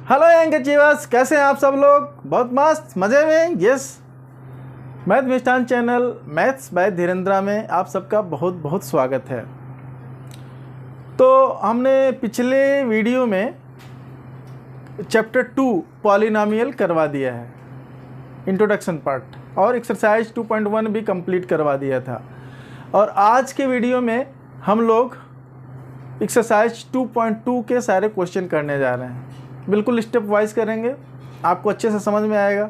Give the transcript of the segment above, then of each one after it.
Hello young achievers, कैसे हैं आप सब लोग? बहुत मस्त मज़े में। Yes, math Mishthan channel maths by धीरेन्द्रा में आप सबका बहुत बहुत स्वागत है। तो हमने पिछले वीडियो में चैप्टर 2 पॉलिनॉमियल करवा दिया है, इंट्रोडक्शन पार्ट, और एक्सरसाइज 2.1 भी कंप्लीट करवा दिया था। और आज के वीडियो में हम लोग एक्सरसाइज 2.2 के सारे क्वेश्चन करने जा रहे हैं। बिल्कुल स्टेप वाइज करेंगे, आपको अच्छे से समझ में आएगा।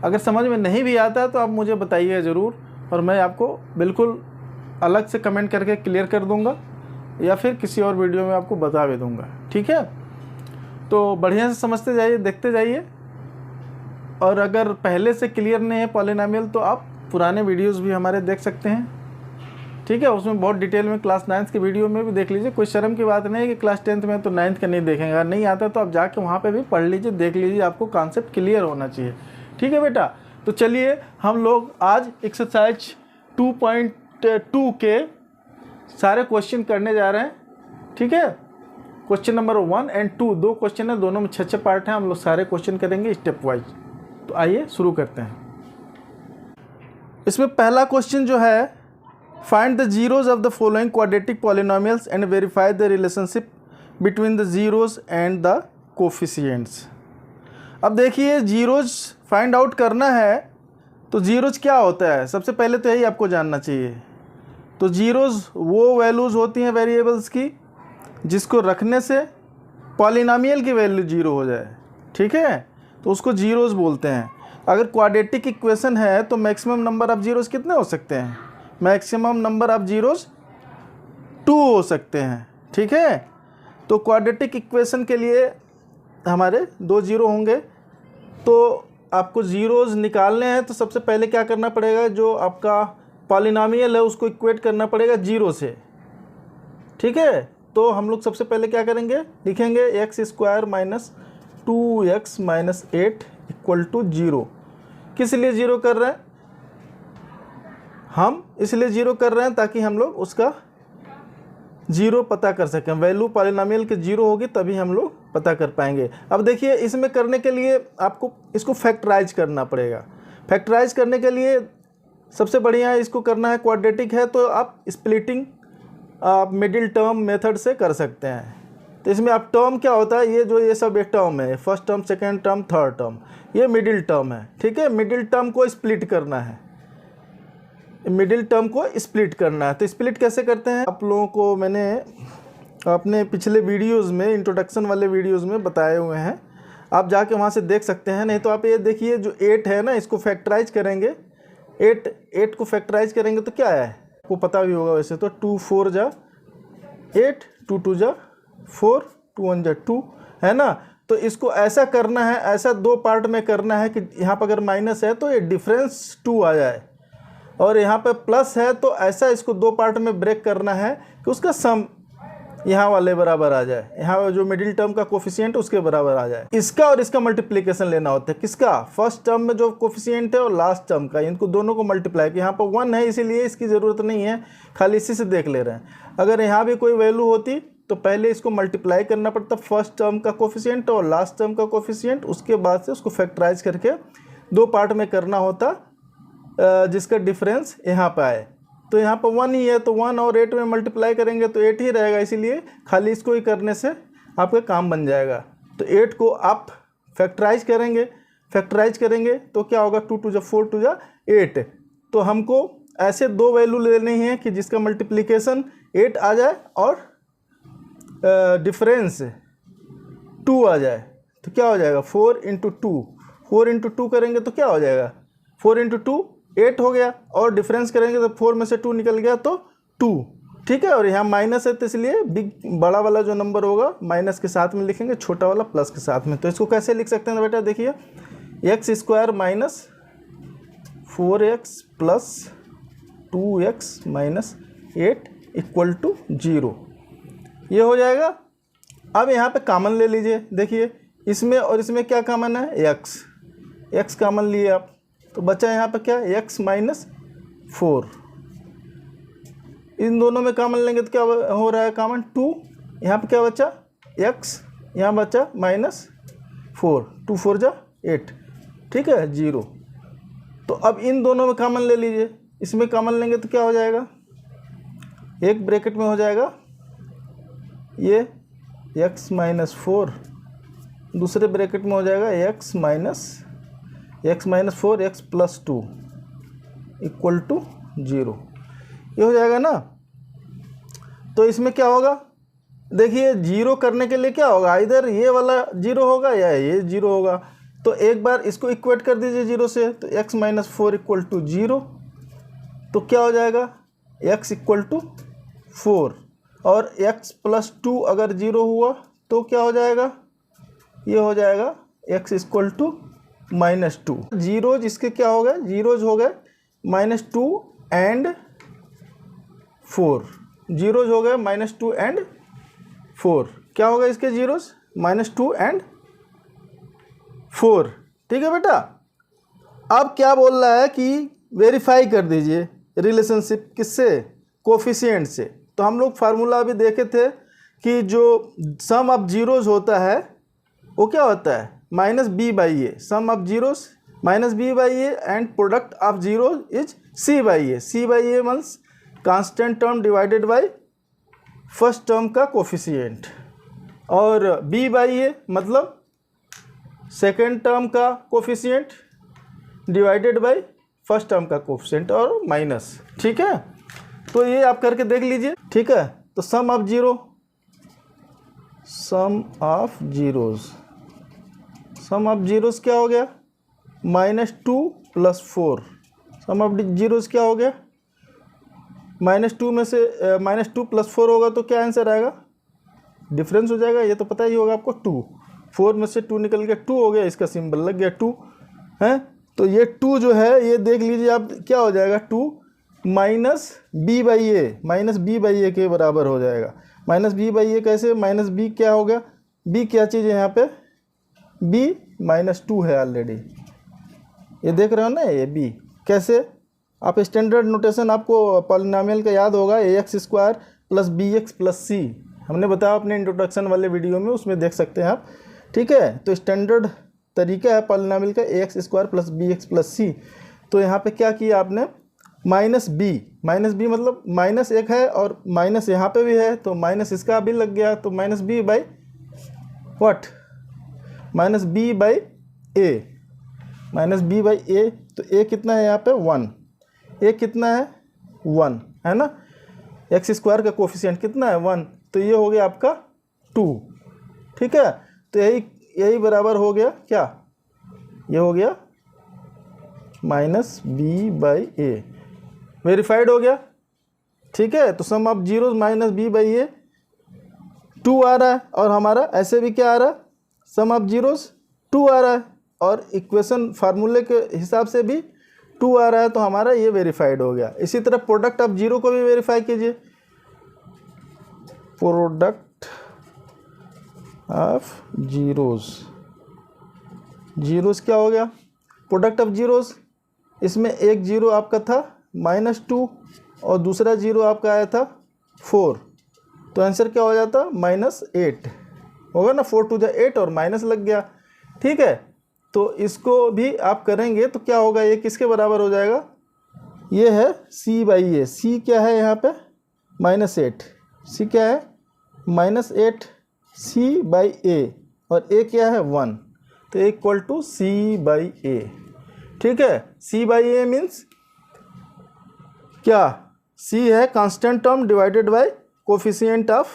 अगर समझ में नहीं भी आता है तो आप मुझे बताइए ज़रूर, और मैं आपको बिल्कुल अलग से कमेंट करके क्लियर कर दूंगा, या फिर किसी और वीडियो में आपको बता भी दूंगा। ठीक है, तो बढ़िया से समझते जाइए, देखते जाइए। और अगर पहले से क्लियर नहीं है पॉलिनॉमियल तो आप पुराने वीडियोज़ भी हमारे देख सकते हैं। ठीक है, उसमें बहुत डिटेल में क्लास 9th की वीडियो में भी देख लीजिए। कोई शर्म की बात नहीं है कि क्लास 10th में तो 9th का नहीं देखेंगे। अगर नहीं आता तो आप जाके वहाँ पे भी पढ़ लीजिए, देख लीजिए, आपको कॉन्सेप्ट क्लियर होना चाहिए। ठीक है बेटा, तो चलिए हम लोग आज एक्सरसाइज 2.2 के सारे क्वेश्चन करने जा रहे हैं। ठीक है, क्वेश्चन नंबर 1 और 2 दो क्वेश्चन है, दोनों में 6 पार्ट हैं। हम लोग सारे क्वेश्चन करेंगे स्टेप वाइज। तो आइए शुरू करते हैं। इसमें पहला क्वेश्चन जो है, find the zeros of the following quadratic polynomials and verify the relationship between the zeros and the coefficients. अब देखिए, जीरोज फाइंड आउट करना है तो जीरोज क्या होता है, सबसे पहले तो यही आपको जानना चाहिए। तो जीरोज वो वैल्यूज़ होती हैं वेरिएबल्स की जिसको रखने से पॉलिनॉमियल की वैल्यू जीरो हो जाए। ठीक है, तो उसको जीरोज बोलते हैं। अगर क्वाड्रेटिक इक्वेशन है तो मैक्सिमम नंबर ऑफ जीरोज कितने हो सकते हैं? मैक्सिमम नंबर ऑफ जीरोज 2 हो सकते हैं। ठीक है, तो क्वाड्रेटिक इक्वेशन के लिए हमारे 2 जीरो होंगे। तो आपको जीरोज निकालने हैं तो सबसे पहले क्या करना पड़ेगा, जो आपका पॉलिनॉमियल है उसको इक्वेट करना पड़ेगा जीरो से। ठीक है, तो हम लोग सबसे पहले क्या करेंगे, लिखेंगे x² - 2x - 8 = 0। किस लिए जीरो कर रहे हैं हम? इसलिए जीरो कर रहे हैं ताकि हम लोग उसका जीरो पता कर सकें। वैल्यू पॉलिनॉमियल के जीरो होगी तभी हम लोग पता कर पाएंगे। अब देखिए, इसमें करने के लिए आपको इसको फैक्टराइज करना पड़ेगा। फैक्टराइज करने के लिए सबसे बढ़िया इसको करना है, क्वाड्रेटिक है तो आप स्प्लिटिंग आप मिडिल टर्म मेथड से कर सकते हैं। तो इसमें आप टर्म क्या होता है, ये सब एक टर्म है, first term, second term, third term, ये मिडिल टर्म है। ठीक है, मिडिल टर्म को स्प्लिट करना है, मिडिल टर्म को स्प्लिट करना है। तो स्प्लिट कैसे करते हैं आप लोगों को मैंने अपने पिछले वीडियोस में, इंट्रोडक्शन वाले वीडियोस में बताए हुए हैं, आप जाके वहाँ से देख सकते हैं। नहीं तो आप ये देखिए, जो 8 है ना, इसको फैक्टराइज करेंगे, 8 को फैक्टराइज करेंगे तो क्या है, आपको पता भी होगा वैसे तो, 2 4 जा 8, 2 2 जा 4, 2 1 जा 2, है ना। तो इसको ऐसा करना है, ऐसा 2 पार्ट में करना है कि यहाँ पर अगर माइनस है तो ये डिफरेंस 2 आ जाए, और यहाँ पे प्लस है तो ऐसा इसको 2 पार्ट में ब्रेक करना है कि उसका सम यहाँ वाले बराबर आ जाए, यहाँ जो मिडिल टर्म का कोफिशिएंट उसके बराबर आ जाए। इसका और इसका मल्टीप्लिकेशन लेना होता है। किसका? फर्स्ट टर्म में जो कोफिशिएंट है और लास्ट टर्म का, इनको दोनों को मल्टीप्लाई। यहाँ पर 1 है इसीलिए इसकी ज़रूरत नहीं है, खाली इसी से देख ले रहे हैं। अगर यहाँ भी कोई वैल्यू होती तो पहले इसको मल्टीप्लाई करना पड़ता, फर्स्ट टर्म का कोफिशिएंट और लास्ट टर्म का कोफिशिएंट, उसके बाद से उसको फैक्टराइज करके 2 पार्ट में करना होता, जिसका डिफरेंस यहाँ पे आए। तो यहाँ पर 1 ही है तो 1 और 8 में मल्टीप्लाई करेंगे तो 8 ही रहेगा, इसीलिए खाली इसको ही करने से आपका काम बन जाएगा। तो 8 को आप फैक्टराइज करेंगे तो क्या होगा, 2 2 जा 4, 2 जा 8। तो हमको ऐसे 2 वैल्यू लेनी है कि जिसका मल्टीप्लिकेशन 8 आ जाए और डिफरेंस 2 आ जाए। तो क्या हो जाएगा, 4 × 2, 4 × 2 करेंगे तो क्या हो जाएगा, 4 × 2 8 हो गया, और डिफरेंस करेंगे तो 4 में से 2 निकल गया तो 2। ठीक है, और यहाँ माइनस है तो इसलिए बड़ा वाला जो नंबर होगा माइनस के साथ में लिखेंगे, छोटा वाला प्लस के साथ में। तो इसको कैसे लिख सकते हैं बेटा, देखिए, x² - 4x + 2x - 8 = 0, ये हो जाएगा। अब यहाँ पे कॉमन ले लीजिए, देखिए इसमें और इसमें क्या कॉमन है, x कॉमन लिए आप, तो बचा यहाँ पर क्या, x - 4। इन दोनों में कॉमन लेंगे तो क्या हो रहा है कॉमन, 2। यहाँ पर क्या बचा, x, यहाँ बचा 4, 2 4 जा 8, ठीक है 0। तो अब इन दोनों में कॉमन ले लीजिए, इसमें कॉमन लेंगे तो क्या हो जाएगा, एक ब्रैकेट में हो जाएगा ये x माइनस 4, दूसरे ब्रैकेट में हो जाएगा x minus 4 x plus 2 equal to 0, ये हो जाएगा ना। तो इसमें क्या होगा, देखिए 0 करने के लिए क्या होगा, इधर ये वाला 0 होगा या ये 0 होगा। तो एक बार इसको इक्वेट कर दीजिए 0 से, तो x माइनस 4 इक्वल टू 0, तो क्या हो जाएगा x इक्वल टू 4, और x प्लस 2 अगर 0 हुआ तो क्या हो जाएगा, ये हो जाएगा x equal to minus 2। Zeros इसके क्या हो गए, जीरोज हो गए -2 एंड 4, जीरोज हो गए -2 एंड 4, क्या होगा इसके जीरोज, -2 एंड 4, ठीक है बेटा। अब क्या बोल रहा है कि वेरीफाई कर दीजिए रिलेशनशिप किससे, कोफिशिएंट से। तो हम लोग फार्मूला अभी देखे थे कि जो सम ऑफ जीरोज होता है वो क्या होता है, -b/a, sum of zeros -b/a and product of zero is c/a। c/a means constant term divided by first term का कोफिशिएंट, और b/a मतलब सेकेंड टर्म का coefficient divided by first term का कोफिशिएंट और माइनस, ठीक है। तो ये आप करके देख लीजिए, ठीक है। तो सम ऑफ जीरोज क्या हो गया, -2 + 4, सम ऑफ जीरोज क्या हो गया, -2 में से -2 + 4 होगा तो क्या आंसर आएगा, डिफरेंस हो जाएगा, ये तो पता ही होगा आपको 2, 4 में से 2 निकल गया 2 हो गया, इसका सिंबल लग गया 2 है। तो ये 2 जो है ये देख लीजिए आप, क्या हो जाएगा 2 -b/a के बराबर हो जाएगा। -b/a कैसे, -b क्या हो गया, b क्या चीज़ है यहाँ पे, b -2 है ऑलरेडी, ये देख रहे हो ना, ये b कैसे, आप स्टैंडर्ड नोटेशन आपको पॉलिनोमियल का याद होगा, ax² + bx + c, हमने बताया अपने इंट्रोडक्शन वाले वीडियो में, उसमें देख सकते हैं आप, ठीक है। तो स्टैंडर्ड तरीका है पॉलिनोमियल का ax² + bx + c। तो यहाँ पे क्या किया आपने, -b मतलब माइनस एक है और माइनस यहाँ पे भी है, तो माइनस इसका भी लग गया, तो -b/a, -b/a, तो a कितना है यहाँ पे 1, a कितना है 1 है ना, x² का कोफिशिएंट कितना है 1, तो ये हो गया आपका 2, ठीक है। तो यही बराबर हो गया क्या, ये हो गया -b/a, वेरीफाइड हो गया, ठीक है। तो सम ऑफ जीरोज -b/a 2 आ रहा है, और हमारा ऐसे भी क्या आ रहा है, सम ऑफ जीरोज 2 आ रहा है, और इक्वेशन फार्मूले के हिसाब से भी 2 आ रहा है, तो हमारा ये वेरीफाइड हो गया। इसी तरह प्रोडक्ट ऑफ जीरो को भी वेरीफाई कीजिए, प्रोडक्ट ऑफ जीरोज क्या हो गया, प्रोडक्ट ऑफ जीरोज, इसमें एक जीरो आपका था -2 और दूसरा जीरो आपका आया था 4, तो आंसर क्या हो जाता, -8 होगा ना, 4 × 2 = 8 और माइनस लग गया, ठीक है। तो इसको भी आप करेंगे तो क्या होगा, ये किसके बराबर हो जाएगा, ये है c/a, c क्या है यहाँ पे -8, c क्या है -8 c/a, और a क्या है 1, तो इक्वल टू c/a, ठीक है। c/a मीन्स क्या, c है constant term divided bye coefficient of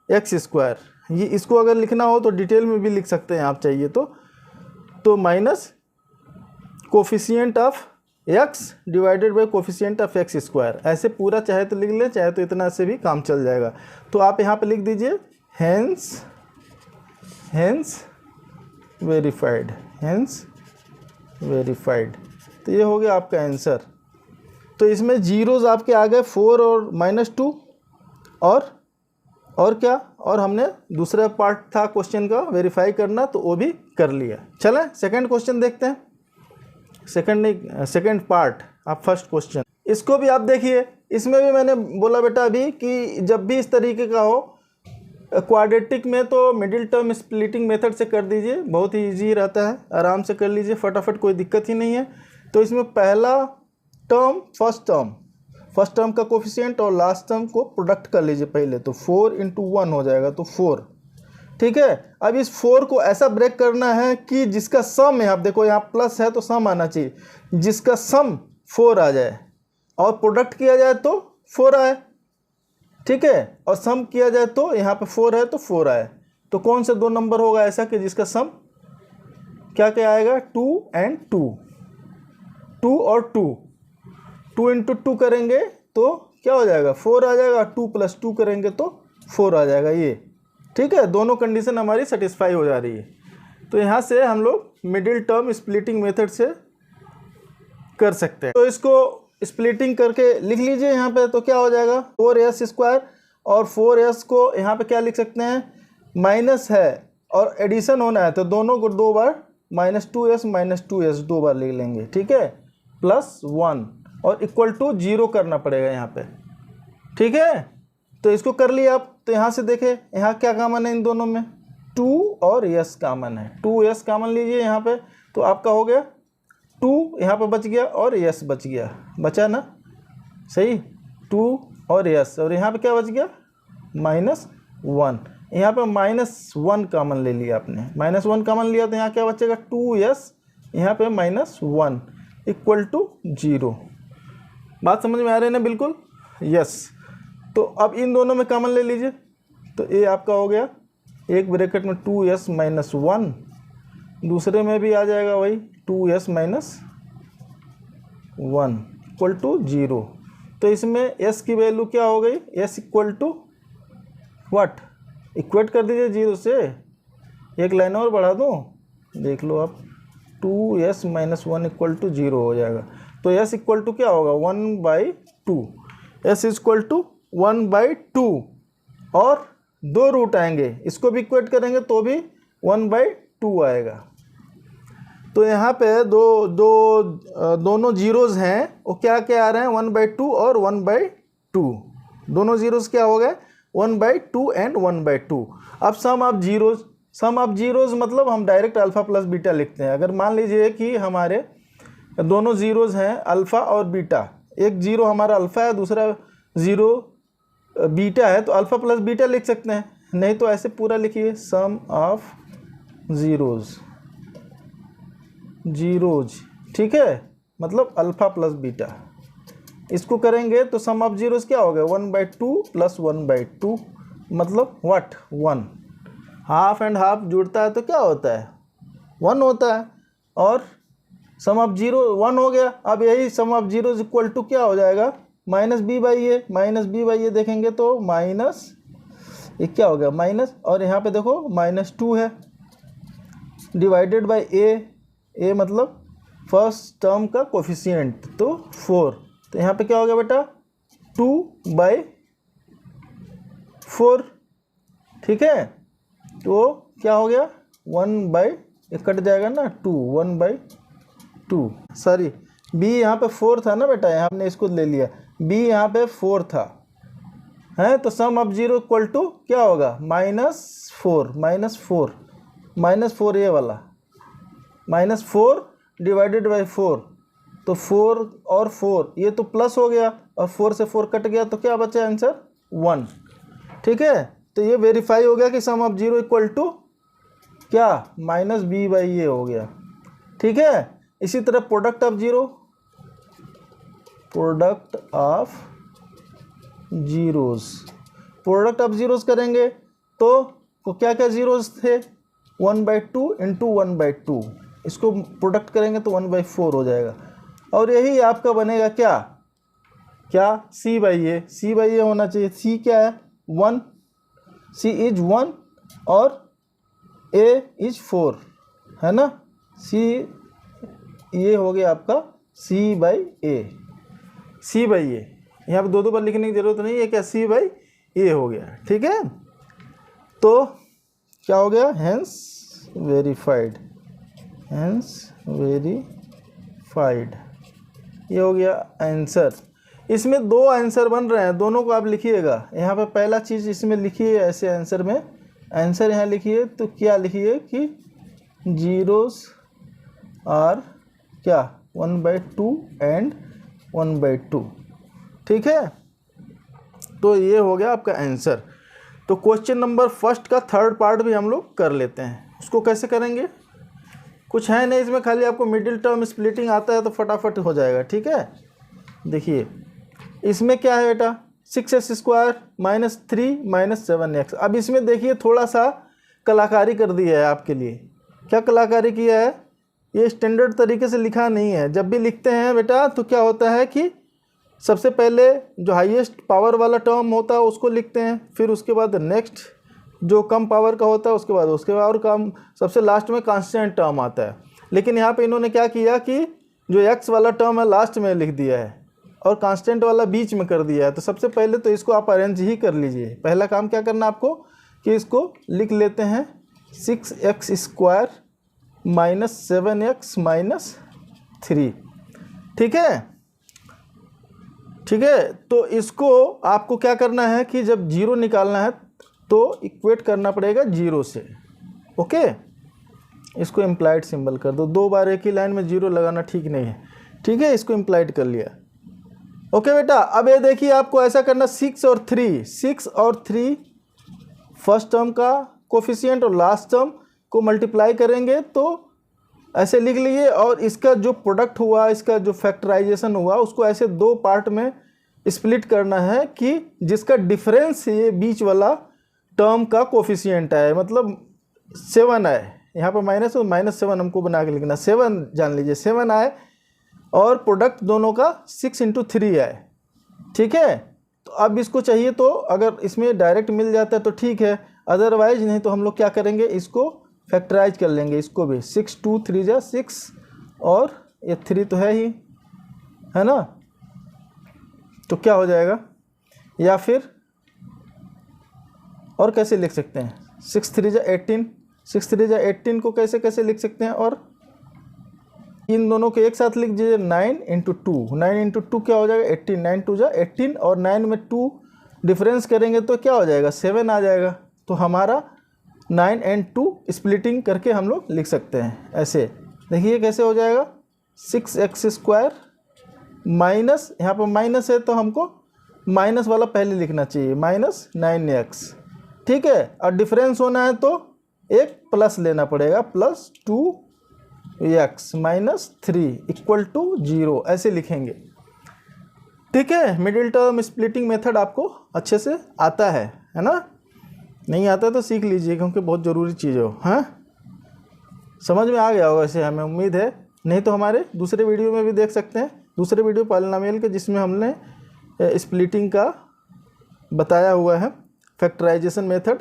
x², ये इसको अगर लिखना हो तो डिटेल में भी लिख सकते हैं आप चाहिए तो minus coefficient of x divided by coefficient of x², ऐसे पूरा चाहे तो लिख ले, चाहे तो इतना से भी काम चल जाएगा। तो आप यहाँ पे लिख दीजिए हेंस वेरीफाइड, तो ये हो गया आपका आंसर। तो इसमें जीरोज आपके आ गए 4 और -2, और क्या, और हमने दूसरा पार्ट था क्वेश्चन का वेरीफाई करना, तो वो भी कर लिया। चलें सेकंड क्वेश्चन देखते हैं, सेकंड पार्ट आप फर्स्ट क्वेश्चन, इसको भी आप देखिए। इसमें भी मैंने बोला बेटा अभी कि जब भी इस तरीके का हो क्वाड्रेटिक में तो मिडिल टर्म स्प्लिटिंग मेथड से कर दीजिए, बहुत ही ईजी रहता है, आराम से कर लीजिए फटाफट, कोई दिक्कत ही नहीं है। तो इसमें पहला टर्म फर्स्ट टर्म का कोफिशिएंट और लास्ट टर्म को प्रोडक्ट कर लीजिए पहले, तो 4 × 1 हो जाएगा, तो 4। ठीक है, अब इस 4 को ऐसा ब्रेक करना है कि जिसका सम है, आप देखो यहाँ प्लस है तो सम आना चाहिए, जिसका सम 4 आ जाए और प्रोडक्ट किया जाए तो 4 आए। ठीक है, और सम किया जाए तो यहाँ पे 4 है तो 4 आए। तो कौन से दो नंबर होगा ऐसा कि जिसका सम क्या क्या आएगा, 2 और 2, 2 और 2, 2 × 2 करेंगे तो क्या हो जाएगा, 4 आ जाएगा, 2 + 2 करेंगे तो 4 आ जाएगा ये। ठीक है, दोनों कंडीशन हमारी सेटिस्फाई हो जा रही है। तो यहाँ से हम लोग मिडिल टर्म स्प्लिटिंग मेथड से कर सकते हैं। तो इसको स्प्लिटिंग करके लिख लीजिए यहाँ पे, तो क्या हो जाएगा 4s², और 4s को यहाँ पे क्या लिख सकते हैं, माइनस है और एडिशन होना है तो दोनों को 2 बार -2s 2 बार लिख लेंगे। ठीक है, +1 और इक्वल टू 0 करना पड़ेगा यहाँ पे। ठीक है, तो इसको कर लिया आप। तो यहाँ से देखें, यहाँ क्या कॉमन है इन दोनों में, 2 और s कॉमन है, 2s कॉमन लीजिए यहाँ पे, तो आपका हो गया 2 यहाँ पे बच गया और s बच गया, बचा ना, सही, 2 और s, और यहाँ पे क्या बच गया, -1। यहाँ पे -1 कॉमन ले लिया आपने, -1 कॉमन लिया तो यहाँ क्या बचेगा, 2s, यहाँ पे -1 इक्वल टू 0। बात समझ में आ रही है ना, बिल्कुल, यस। तो अब इन दोनों में कॉमन ले लीजिए, तो ये आपका हो गया, एक ब्रैकेट में 2s - 1, दूसरे में भी आ जाएगा वही 2s - 1 इक्वल टू 0। तो इसमें s की वैल्यू क्या हो गई, s equal to what, equate कर दीजिए 0 से, एक लाइन और बढ़ा दूँ, देख लो आप, 2s - 1 इक्वल टू 0 हो जाएगा। तो s इक्वल टू क्या होगा, 1/2, s इक्वल टू 1/2, और 2 रूट आएंगे, इसको भी इक्वेट करेंगे तो भी 1/2 आएगा। तो यहाँ पे दोनों जीरोज़ हैं, वो क्या क्या आ रहे हैं, 1/2 और 1/2, दोनों जीरोज़ क्या हो गए, 1/2 एंड 1/2। अब सम ऑफ जीरोज़ मतलब हम डायरेक्ट अल्फ़ा प्लस बीटा लिखते हैं। अगर मान लीजिए कि हमारे दोनों जीरोज़ हैं अल्फ़ा और बीटा, एक जीरो हमारा अल्फ़ा है, दूसरा जीरो बीटा है, तो अल्फ़ा प्लस बीटा लिख सकते हैं, नहीं तो ऐसे पूरा लिखिए, सम ऑफ जीरोज़, ठीक है, मतलब अल्फ़ा प्लस बीटा। इसको करेंगे तो सम ऑफ जीरोज़ क्या हो गया, 1/2 + 1/2 मतलब व्हाट, 1। हाफ एंड हाफ जुड़ता है तो क्या होता है, 1 होता है, और सम ऑफ जीरो 1 हो गया। अब यही सम ऑफ जीरोज़ इक्वल टू क्या हो जाएगा, -b/a देखेंगे तो माइनस, ये क्या हो गया माइनस, और यहाँ पे देखो -2 है, डिवाइडेड बाय a मतलब फर्स्ट टर्म का कोफिशिएंट, तो 4। तो यहाँ पे क्या हो गया बेटा, 2/4। ठीक है, तो क्या हो गया, 1/, कट जाएगा ना 2, 1/2, सॉरी b यहाँ पे 4 था ना बेटा, यहाँ हमने इसको ले लिया, b यहाँ पे 4 था, है, तो सम ऑफ जीरो इक्वल टू क्या होगा, -4 ये वाला, -4 डिवाइडेड बाई 4, तो 4 और 4 ये तो प्लस हो गया, और 4 से 4 कट गया, तो क्या बचा आंसर, 1। ठीक है, तो ये वेरीफाई हो गया कि सम ऑफ जीरो इक्वल टू क्या, -b/a हो गया। ठीक है, इसी तरह प्रोडक्ट ऑफ जीरोज़ करेंगे तो क्या क्या जीरोज़ थे, 1/2 × 1/2, इसको प्रोडक्ट करेंगे तो 1/4 हो जाएगा, और यही आपका बनेगा क्या c/a होना चाहिए। c क्या है, 1, c इज 1 और a इज 4, है ना, c ये हो गया आपका c/a। यहाँ पे दो बार लिखने की जरूरत नहीं है, क्या c/a हो गया। ठीक है, तो क्या हो गया, हेंस वेरीफाइड, ये हो गया आंसर। इसमें दो आंसर बन रहे हैं, दोनों को आप लिखिएगा। यहाँ पे पहला चीज़ इसमें लिखिए ऐसे आंसर में, आंसर यहाँ लिखिए तो क्या लिखिए कि जीरोस आर क्या 1/2 एंड 1/2, ठीक है। तो ये हो गया आपका आंसर। तो क्वेश्चन नंबर फर्स्ट का थर्ड पार्ट भी हम लोग कर लेते हैं। उसको कैसे करेंगे, कुछ है नहीं इसमें, खाली आपको मिडिल टर्म स्प्लिटिंग आता है तो फटाफट हो जाएगा, ठीक है। देखिए इसमें क्या है बेटा, 6x² - 3 - 7x। अब इसमें देखिए थोड़ा सा कलाकारी कर दिया है आपके लिए। क्या कलाकारी किया है, ये स्टैंडर्ड तरीके से लिखा नहीं है। जब भी लिखते हैं बेटा तो क्या होता है कि सबसे पहले जो हाईएस्ट पावर वाला टर्म होता है उसको लिखते हैं, फिर उसके बाद नेक्स्ट जो कम पावर का होता है उसके बाद और कम, सबसे लास्ट में कांस्टेंट टर्म आता है। लेकिन यहाँ पे इन्होंने क्या किया कि जो एक्स वाला टर्म है लास्ट में लिख दिया है और कांस्टेंट वाला बीच में कर दिया है। तो सबसे पहले तो इसको आप अरेंज ही कर लीजिए। पहला काम क्या करना आपको कि इसको लिख लेते हैं 6x² - 7x - 3, ठीक है, ठीक है। तो इसको आपको क्या करना है कि जब जीरो निकालना है तो इक्वेट करना पड़ेगा जीरो से, ओके। इसको इम्प्लाइड सिंबल कर दो, 2 बार एक ही लाइन में जीरो लगाना ठीक नहीं है, ठीक है। इसको इम्प्लाइड कर लिया, ओके बेटा। अब ये देखिए आपको ऐसा करना 6 और 3 फर्स्ट टर्म का कोफिशिएंट और लास्ट टर्म को मल्टीप्लाई करेंगे तो ऐसे लिख लीजिए। और इसका जो प्रोडक्ट हुआ, इसका जो फैक्टराइजेशन हुआ, उसको ऐसे 2 पार्ट में स्प्लिट करना है कि जिसका डिफरेंस ये बीच वाला टर्म का कोफिशिएंट है, मतलब 7 आए। यहाँ पर माइनस और -7 हमको बना के लिखना, 7 जान लीजिए 7 आए और प्रोडक्ट दोनों का 6 × 3 आए, ठीक है। तो अब इसको चाहिए तो अगर इसमें डायरेक्ट मिल जाता है तो ठीक है, अदरवाइज नहीं तो हम लोग क्या करेंगे, इसको फैक्टराइज कर लेंगे। इसको भी 6 2 3 जा 6 और ये 3 तो है ही, है ना। तो क्या हो जाएगा, या फिर और कैसे लिख सकते हैं, 6 3 जा 18, 6 3 जा 18 को कैसे कैसे लिख सकते हैं। और इन दोनों को एक साथ लिख दीजिए 9 × 2, 9 × 2 क्या हो जाएगा 18, 9 2 जा 18 और 9 में 2 डिफरेंस करेंगे तो क्या हो जाएगा 7 आ जाएगा। तो हमारा 9 और 2 स्प्लिटिंग करके हम लोग लिख सकते हैं ऐसे। देखिए कैसे हो जाएगा 6x² माइनस, यहाँ पर माइनस है तो हमको माइनस वाला पहले लिखना चाहिए, -9x, ठीक है। और डिफरेंस होना है तो एक प्लस लेना पड़ेगा, +2x - 3 = 0, ऐसे लिखेंगे, ठीक है। मिडिल टर्म स्प्लिटिंग मेथड आपको अच्छे से आता है ना। नहीं आता तो सीख लीजिए क्योंकि बहुत ज़रूरी चीज़ हो, हाँ समझ में आ गया होगा ऐसे, हमें उम्मीद है। नहीं तो हमारे दूसरे वीडियो में भी देख सकते हैं, दूसरे वीडियो पॉलिनोमियल के जिसमें हमने स्प्लिटिंग का बताया हुआ है, फैक्टराइजेशन मेथड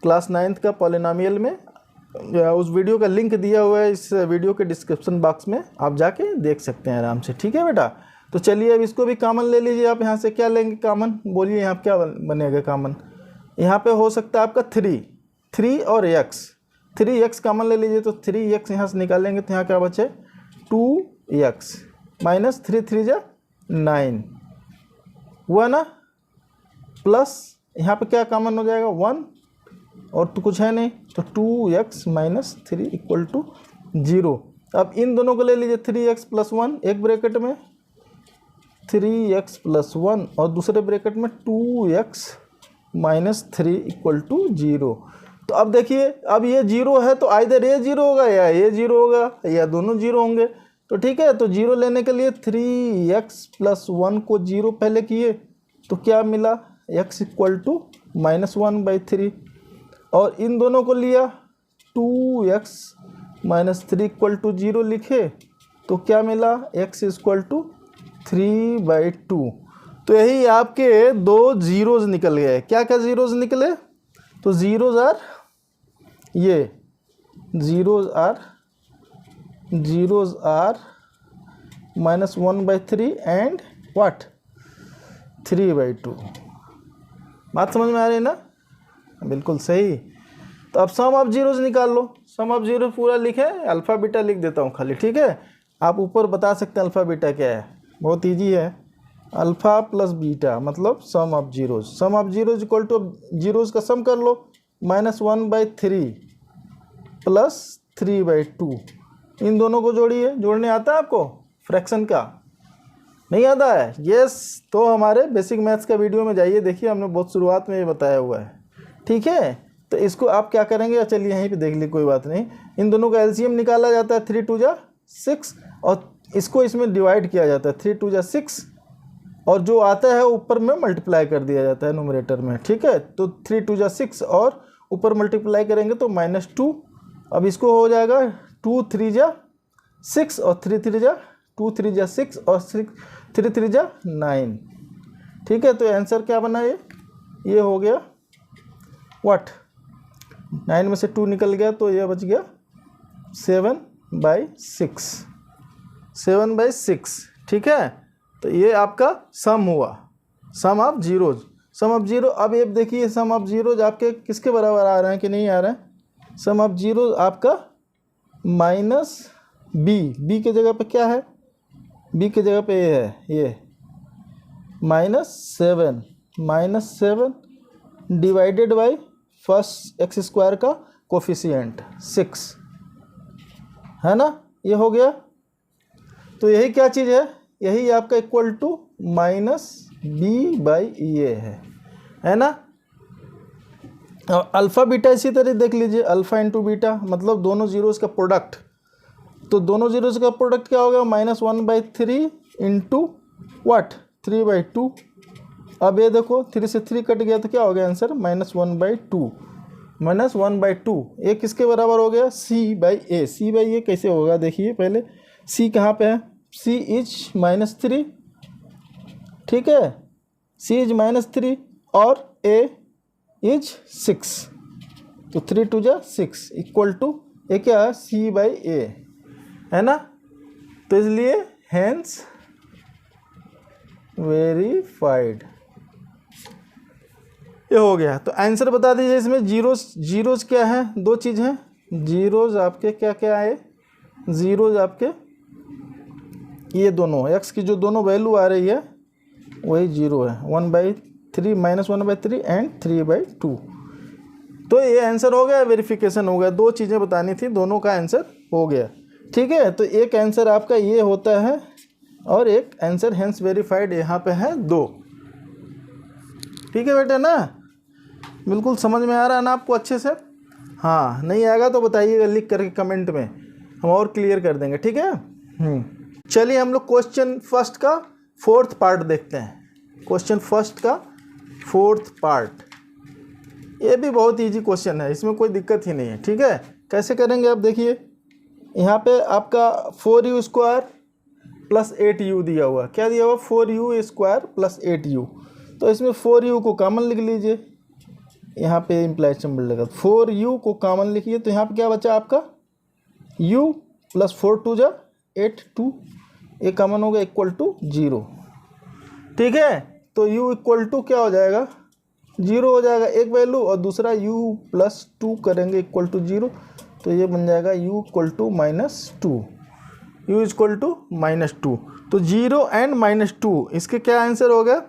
क्लास 9th का पॉलिनोमियल में, उस वीडियो का लिंक दिया हुआ है इस वीडियो के डिस्क्रिप्शन बॉक्स में, आप जाके देख सकते हैं आराम से, ठीक है बेटा। तो चलिए अब इसको भी कॉमन ले लीजिए आप। यहाँ से क्या लेंगे कॉमन, बोलिए यहाँ क्या बनेगा कॉमन। यहाँ पे हो सकता है आपका 3 और x, 3x कॉमन ले लीजिए तो 3x यहाँ से निकालेंगे तो यहाँ क्या बचे 2x -3 3 जा 9 हुआ ना, प्लस यहाँ पे क्या कॉमन हो जाएगा 1 और तो कुछ है नहीं तो 2x - 3 = 0। अब इन दोनों को ले लीजिए 3x + 1 एक ब्रैकेट में, 3x + 1 और दूसरे ब्रैकेट में 2x - 3 = 0। तो अब देखिए अब ये 0 है तो आइदर ये 0 होगा या ये 0 होगा या दोनों 0 होंगे, तो ठीक है। तो 0 लेने के लिए 3x + 1 को 0 पहले किए तो क्या मिला x = -1/3 और इन दोनों को लिया 2x - 3 = 0 लिखे तो क्या मिला x = 3/2। तो यही आपके 2 जीरोज़ निकल गए। क्या क्या जीरोज़ निकले, तो जीरोज़ आर ये जीरोज़ आर -1/3 एंड व्हाट 3/2। बात समझ में आ रही है ना, बिल्कुल सही। तो अब सम ऑफ जीरोज़ निकाल लो। सम ऑफ जीरो पूरा लिखे, अल्फ़ा बीटा लिख देता हूँ खाली, ठीक है। आप ऊपर बता सकते हैं अल्फ़ा बीटा क्या है, बहुत ईजी है, अल्फ़ा प्लस बीटा मतलब sum of zeros, sum of zeros equal to zeros का सम कर लो, -1/3 प्लस 3/2, इन दोनों को जोड़िए। जोड़ने आता है आपको फ्रैक्शन का? नहीं आता है? यस, तो हमारे बेसिक मैथ्स का वीडियो में जाइए, देखिए हमने बहुत शुरुआत में ये बताया हुआ है। ठीक है, तो इसको आप क्या करेंगे, चलिए यहीं पे देख लीजिए, कोई बात नहीं। इन दोनों का एलसीएम निकाला जाता है, 3 2 6, और इसको इसमें डिवाइड किया जाता है, 3 2 6, और जो आता है ऊपर में मल्टीप्लाई कर दिया जाता है न्यूमरेटर में। ठीक है, तो 3 2 6 और ऊपर मल्टीप्लाई करेंगे तो -2। अब इसको हो जाएगा 2 3 6 और 3 3 2 3 6 और 3 3 9। ठीक है, तो आंसर क्या बना ये हो गया व्हाट, 9 में से 2 निकल गया तो ये बच गया 7/6, 7/6। ठीक है, तो ये आपका सम हुआ, sum of zeros, sum of zero. अब ये देखिए सम ऑफ जीरोज आपके किसके बराबर आ रहे हैं कि नहीं आ रहे हैं? सम ऑफ जीरोज आपका -b की जगह पे क्या है, b की जगह पे ये है, ये -7 divided by first x square का कोफिशिएंट 6 है ना, ये हो गया। तो यही क्या चीज़ है, यही आपका इक्वल टू -b/a है ना। और अल्फ़ा बीटा इसी तरह देख लीजिए, अल्फ़ा इंटू बीटा मतलब दोनों जीरोज़ का प्रोडक्ट, तो दोनों जीरोज़ का प्रोडक्ट क्या हो गया, -1/3 इंटू व्हाट 3/2। अब ये देखो 3 से 3 कट गया तो क्या हो गया आंसर, -1/2, -1/2। ये किसके बराबर हो गया, c/a। c/a कैसे होगा देखिए, पहले c कहाँ पे है, c इज -3। ठीक है, c इज -3 और a इज 6, तो 3 2 6 इक्वल टू ये क्या है, c/a है ना। तो इसलिए हेंस वेरीफाइड, ये हो गया। तो आंसर बता दीजिए इसमें। जीरोज क्या है, दो चीज़ हैं, जीरोज आपके क्या क्या आए, जीरोज आपके ये दोनों x की जो दोनों वैल्यू आ रही है वही जीरो है, 1/3 -1/3 एंड 3/2। तो ये आंसर हो गया, वेरिफिकेशन हो गया। दो चीज़ें बतानी थी, दोनों का आंसर हो गया। ठीक है, तो एक आंसर आपका ये होता है और एक आंसर हेंस वेरीफाइड यहाँ पे है 2। ठीक है बेटा ना, बिल्कुल समझ में आ रहा है ना आपको अच्छे से? हाँ, नहीं आएगा तो बताइएगा लिख करके कमेंट में, हम और क्लियर कर देंगे। ठीक है, चलिए हम लोग क्वेश्चन फर्स्ट का 4th पार्ट देखते हैं। क्वेश्चन फर्स्ट का 4th पार्ट, ये भी बहुत इजी क्वेश्चन है, इसमें कोई दिक्कत ही नहीं है। ठीक है, कैसे करेंगे आप देखिए, यहाँ पे आपका 4u² + 8u दिया हुआ, क्या दिया हुआ, 4u² + 8u। तो इसमें 4u को कॉमन लिख लीजिए, यहाँ पे इम्प्लाइड सिंबल लगा, 4u को कॉमन लिखिए, तो यहाँ पे क्या बचा आपका u + 4 2 8 2, ये कॉमन हो गया इक्वल टू 0। ठीक है, तो u इक्वल टू क्या हो जाएगा, 0 हो जाएगा एक वैल्यू, और दूसरा u + 2 करेंगे इक्वल टू 0, तो ये बन जाएगा u equal to -2, u equal to -2। तो 0 एंड -2, इसके क्या आंसर हो गया,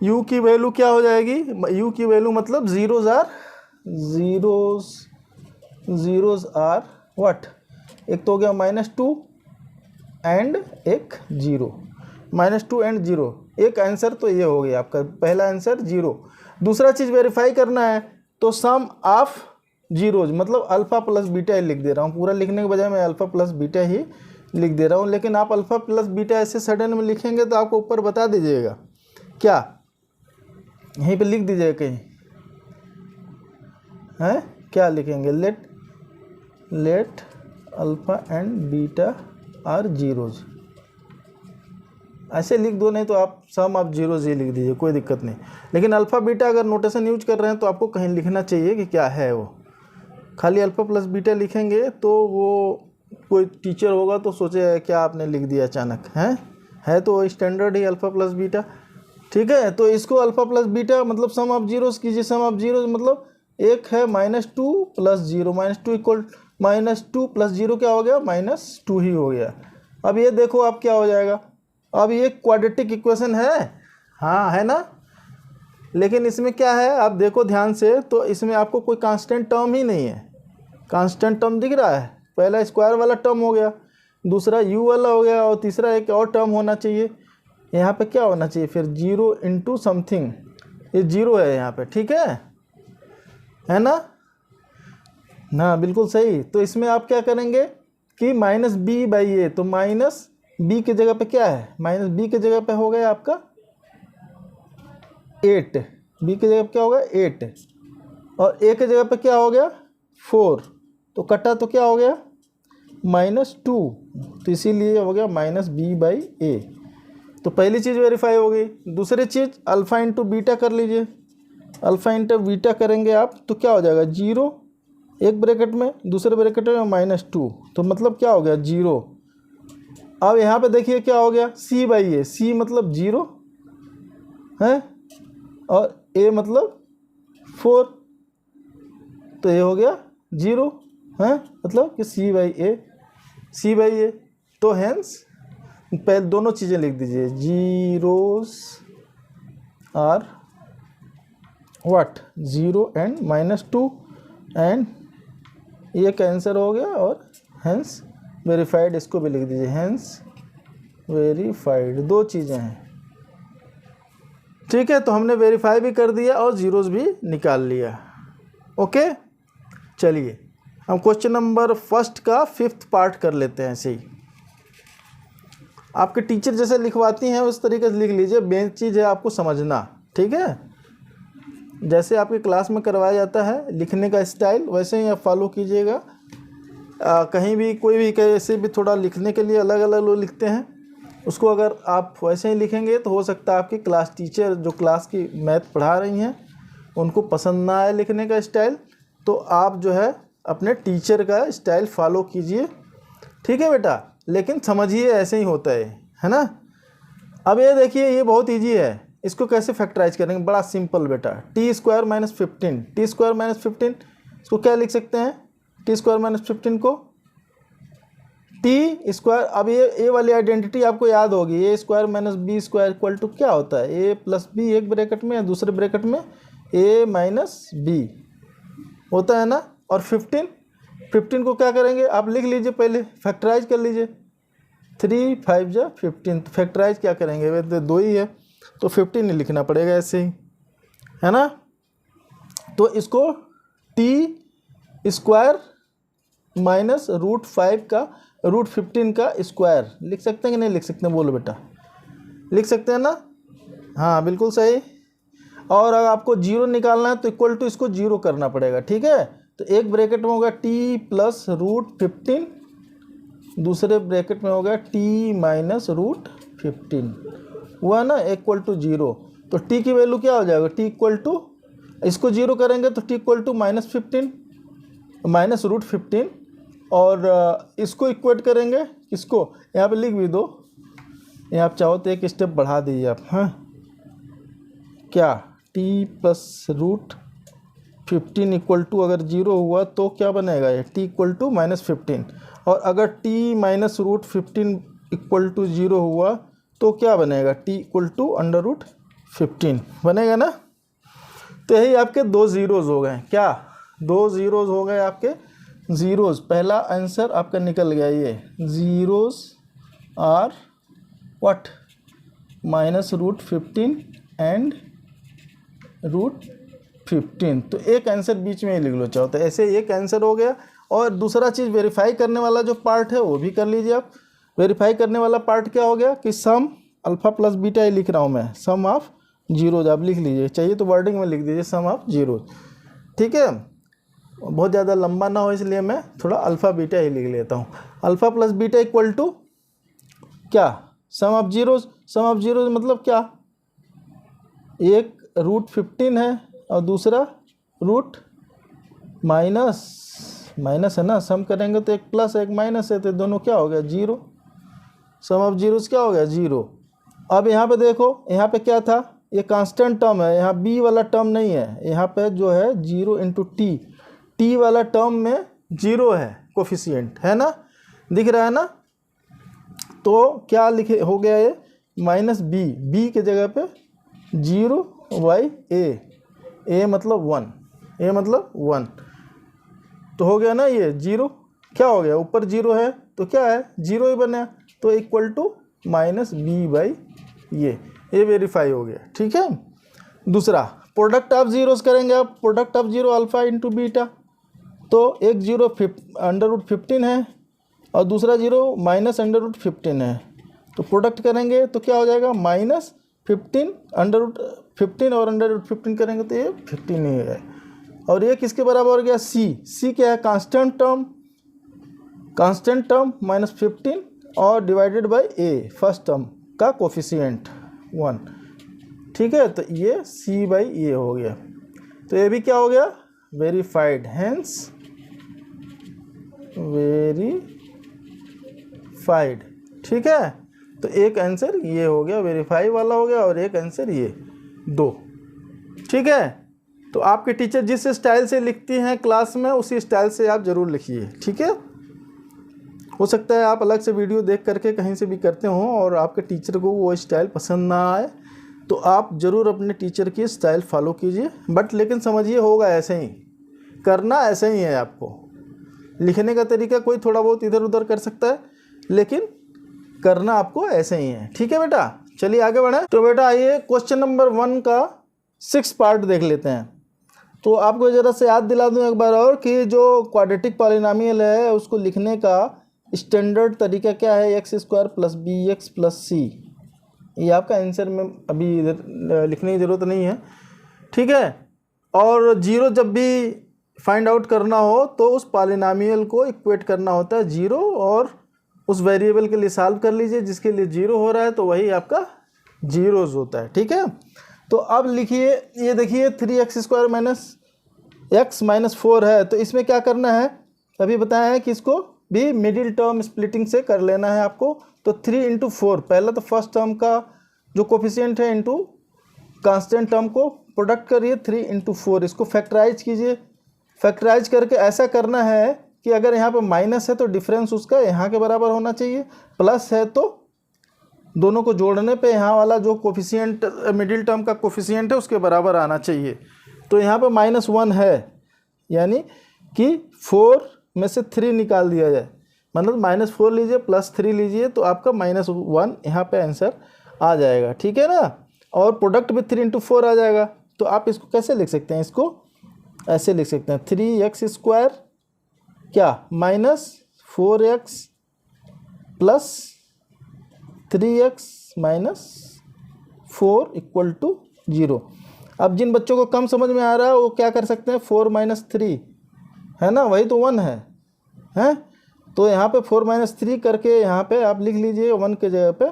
u की वैल्यू क्या हो जाएगी, u की वैल्यू मतलब जीरोज आर व्हाट, एक तो हो गया -2 एंड एक 0, -2 एंड 0, एक आंसर तो ये हो गया आपका पहला आंसर 0। दूसरा चीज़ वेरीफाई करना है, तो सम ऑफ जीरोज मतलब अल्फ़ा प्लस बीटा ही लिख दे रहा हूँ, पूरा लिखने के बजाय मैं अल्फ़ा प्लस बीटा ही लिख दे रहा हूँ। लेकिन आप अल्फ़ा प्लस बीटा ऐसे सडन में लिखेंगे तो आपको ऊपर बता दीजिएगा, क्या यहीं पे लिख दीजिएगा कहीं, हैं क्या लिखेंगे, let alpha and beta are zeros, ऐसे लिख दो, नहीं तो आप सम ऑफ जीरोज ही लिख दीजिए, कोई दिक्कत नहीं। लेकिन अल्फ़ा बीटा अगर नोटेशन यूज कर रहे हैं तो आपको कहीं लिखना चाहिए कि क्या है वो। खाली अल्फ़ा प्लस बीटा लिखेंगे तो वो कोई टीचर होगा तो सोचेगा क्या आपने लिख दिया अचानक, है तो स्टैंडर्ड ही अल्फ़ा प्लस बीटा। ठीक है, तो इसको अल्फ़ा प्लस बीटा मतलब सम ऑफ जीरोज कीजिए, सम ऑफ जीरोज मतलब एक है -2 + 0, -2 इक्वल -2 + 0 क्या हो गया, -2 ही हो गया। अब ये देखो आप क्या हो जाएगा, अब ये क्वाड्रेटिक इक्वेशन है, हाँ है ना, लेकिन इसमें क्या है आप देखो ध्यान से, तो इसमें आपको कोई कांस्टेंट टर्म ही नहीं है। कांस्टेंट टर्म दिख रहा है, पहला स्क्वायर वाला टर्म हो गया, दूसरा यू वाला हो गया, और तीसरा एक और टर्म होना चाहिए। यहाँ पे क्या होना चाहिए फिर, 0 इंटू समथिंग, ये 0 है यहाँ पे, ठीक है ना, हाँ बिल्कुल सही। तो इसमें आप क्या करेंगे कि माइनस बी बाई ए, तो माइनस बी की जगह पे क्या है, माइनस बी की जगह पे हो गया आपका 8, बी की जगह पे क्या होगा 8, और ए की जगह पे क्या हो गया 4, तो कटा तो क्या हो गया -2, तो इसीलिए हो गया माइनस बी बाई ए। तो पहली चीज़ वेरीफाई हो गई। दूसरी चीज़ अल्फ़ा इंटू बीटा कर लीजिए, अल्फ़ा इंटू बीटा करेंगे आप तो क्या हो जाएगा 0 एक ब्रैकेट में, दूसरे ब्रैकेट में -2, तो मतलब क्या हो गया 0। अब यहाँ पे देखिए क्या हो गया c बाई ए, c मतलब 0 है और a मतलब 4, तो ये हो गया 0 है, मतलब कि c बाई ए। तो हैंस पहले दोनों चीज़ें लिख दीजिए, zeros are what 0 and -2, and ये कैंसर हो गया, और हैंस वेरीफाइड इसको भी लिख दीजिए, हैंस वेरीफाइड, दो चीज़ें हैं, ठीक है। तो हमने वेरीफाई भी कर दिया और जीरोस भी निकाल लिया, ओके। चलिए हम क्वेश्चन नंबर फर्स्ट का 5th पार्ट कर लेते हैं। ऐसे ही आपके टीचर जैसे लिखवाती हैं उस तरीके से लिख लीजिए, मेन चीज़ है आपको समझना, ठीक है। जैसे आपकी क्लास में करवाया जाता है लिखने का स्टाइल, वैसे ही आप फॉलो कीजिएगा। कहीं भी कोई भी कैसे भी थोड़ा लिखने के लिए अलग अलग लोग लिखते हैं, उसको अगर आप वैसे ही लिखेंगे तो हो सकता है आपकी क्लास टीचर जो क्लास की मैथ पढ़ा रही हैं उनको पसंद ना आए लिखने का स्टाइल, तो आप जो है अपने टीचर का स्टाइल फॉलो कीजिए, ठीक है बेटा। लेकिन समझिए ऐसे ही होता है ना। अब ये देखिए ये बहुत ईजी है, इसको कैसे फैक्टराइज करेंगे, बड़ा सिंपल बेटा, टी स्क्वायर माइनस 15, इसको क्या लिख सकते हैं, टी स्क्वायर माइनस 15 को टी स्क्वायर। अब ये ए वाली आइडेंटिटी आपको याद होगी, A square minus B square equal to क्या होता है, ए प्लस बी एक ब्रैकेट में, दूसरे ब्रैकेट में ए माइनस बी होता है ना। और 15 को क्या करेंगे आप लिख लीजिए, पहले फैक्टराइज कर लीजिए, 3 5 जा 15, तो फैक्टराइज क्या करेंगे, वे तो 2 ही है तो 15 ही लिखना पड़ेगा ऐसे ही, है ना। तो इसको टी स्क्वायर माइनस √5 का √15 का स्क्वायर लिख सकते हैं कि नहीं लिख सकते हैं, बोलो बेटा, लिख सकते हैं ना, हाँ बिल्कुल सही। और अगर आपको 0 निकालना है तो इक्वल टू इसको 0 करना पड़ेगा, ठीक है। तो एक ब्रैकेट में होगा t प्लस √15, दूसरे ब्रैकेट में होगा t माइनस √15, हुआ ना, इक्वल टू 0। तो t की वैल्यू क्या हो जाएगा, t इक्वल टू, इसको 0 करेंगे तो t इक्वल टू -15 माइनस √15, और इसको इक्वेट करेंगे किसको, यहाँ पे लिख भी दो, यहाँ आप चाहो तो एक स्टेप बढ़ा दीजिए आप, हाँ क्या t प्लस √15 इक्वल टू अगर 0 हुआ तो क्या बनेगा, ये t इक्वल टू -15, और अगर t माइनस √15 इक्वल टू 0 हुआ तो क्या बनेगा, t इक्वल टू √15 बनेगा ना। तो यही आपके 2 ज़ीरोज़ हो गए, क्या 2 ज़ीरोज़ हो गए आपके, ज़ीरोज़, पहला आंसर आपका निकल गया, ये ज़ीरोज़ आर व्हाट -√15 एंड √15, तो एक आंसर बीच में ही लिख लो चाहो तो, ऐसे एक आंसर हो गया। और दूसरा चीज़ वेरीफाई करने वाला जो पार्ट है वो भी कर लीजिए आप। वेरीफाई करने वाला पार्ट क्या हो गया कि सम अल्फ़ा प्लस बीटा ही लिख रहा हूँ मैं, सम ऑफ जीरोज आप लिख लीजिए, चाहिए तो वर्डिंग में लिख दीजिए सम ऑफ जीरोज, ठीक है। बहुत ज़्यादा लंबा ना हो इसलिए मैं थोड़ा अल्फ़ा बीटा ही लिख लेता हूँ। Alpha plus beta equal to क्या, sum of zeros, sum of zeros मतलब क्या, एक √15 है और दूसरा रूट माइनस है ना, सम करेंगे तो एक प्लस एक माइनस है, तो दोनों क्या हो गया 0, सम ऑफ जीरोज क्या हो गया 0। अब यहाँ पे देखो, यहाँ पे क्या था, ये कांस्टेंट टर्म है, यहाँ b वाला टर्म नहीं है, यहाँ पे जो है 0 इंटू टी वाला टर्म में 0 है कोफिशिएंट, है ना, दिख रहा है ना। तो क्या लिखे हो गया ये माइनस बी, बी के जगह पे 0/a, a मतलब 1, a मतलब 1, तो हो गया ना ये 0, क्या हो गया ऊपर 0 है तो क्या है 0 ही बना, तो इक्वल टू माइनस b/, ये वेरीफाई हो गया। ठीक है। दूसरा प्रोडक्ट ऑफ जीरोस करेंगे आप, product of 0 alpha into beta, तो एक 0 √15 है और दूसरा 0 माइनस √15 है, तो प्रोडक्ट करेंगे तो क्या हो जाएगा -15 √15 और √15 करेंगे तो ये 15 ही है। और ये किसके बराबर हो गया c क्या है कांस्टेंट टर्म -15 और divided by a first term का कोफिशिएंट 1। ठीक है, तो ये c/a हो गया, तो ये भी क्या हो गया वेरीफाइड, हेंस वेरीफाइड। ठीक है, तो एक आंसर ये हो गया वेरीफाई वाला हो गया और एक आंसर ये 2। ठीक है, तो आपके टीचर जिस स्टाइल से लिखती हैं क्लास में उसी स्टाइल से आप ज़रूर लिखिए। ठीक है, हो सकता है आप अलग से वीडियो देख करके कहीं से भी करते हो और आपके टीचर को वो स्टाइल पसंद ना आए, तो आप ज़रूर अपने टीचर की स्टाइल फॉलो कीजिए, बट लेकिन समझिए होगा ऐसे ही, करना ऐसे ही है। आपको लिखने का तरीका कोई थोड़ा बहुत इधर उधर कर सकता है, लेकिन करना आपको ऐसे ही है। ठीक है बेटा, चलिए आगे बढ़ें। तो बेटा आइए क्वेश्चन नंबर 1 का 6 पार्ट देख लेते हैं। तो आपको ज़रा से याद दिला दूं एक बार और कि जो क्वाड्रेटिक पॉलिनोमियल है उसको लिखने का स्टैंडर्ड तरीका क्या है, x² + bx + c। ये आपका आंसर में अभी इधर लिखने की ज़रूरत नहीं है। ठीक है, और 0 जब भी फाइंड आउट करना हो तो उस पॉलिनोमियल को इक्वेट करना होता है 0 और उस वेरिएबल के लिए सॉल्व कर लीजिए जिसके लिए 0 हो रहा है, तो वही आपका जीरोज होता है। ठीक है, तो अब लिखिए, ये देखिए 3x² - x - 4 है, तो इसमें क्या करना है अभी बताया है कि इसको भी मिडिल टर्म स्प्लिटिंग से कर लेना है आपको। तो 3 × 4, पहला तो फर्स्ट टर्म का जो कोफिशिएंट है इंटू कांस्टेंट टर्म को प्रोडक्ट करिए 3 × 4, इसको फैक्टराइज कीजिए। फैक्टराइज करके ऐसा करना है कि अगर यहाँ पे माइनस है तो डिफरेंस उसका यहाँ के बराबर होना चाहिए, प्लस है तो दोनों को जोड़ने पे यहाँ वाला जो कोफिशिएंट मिडिल टर्म का कोफिशिएंट है उसके बराबर आना चाहिए। तो यहाँ पे -1 है, यानी कि 4 में से 3 निकाल दिया जाए, मतलब -4 लीजिए +3 लीजिए तो आपका -1 यहाँ पे आंसर आ जाएगा। ठीक है ना, और प्रोडक्ट भी 3 × 4 आ जाएगा। तो आप इसको कैसे लिख सकते हैं, इसको ऐसे लिख सकते हैं 3x² क्या -4x + 3x - 4 = 0। अब जिन बच्चों को कम समझ में आ रहा है वो क्या कर सकते हैं, 4 - 3 है ना, वही तो 1 है, हैं? तो यहाँ पे 4 - 3 करके यहाँ पे आप लिख लीजिए 1 के जगह पे,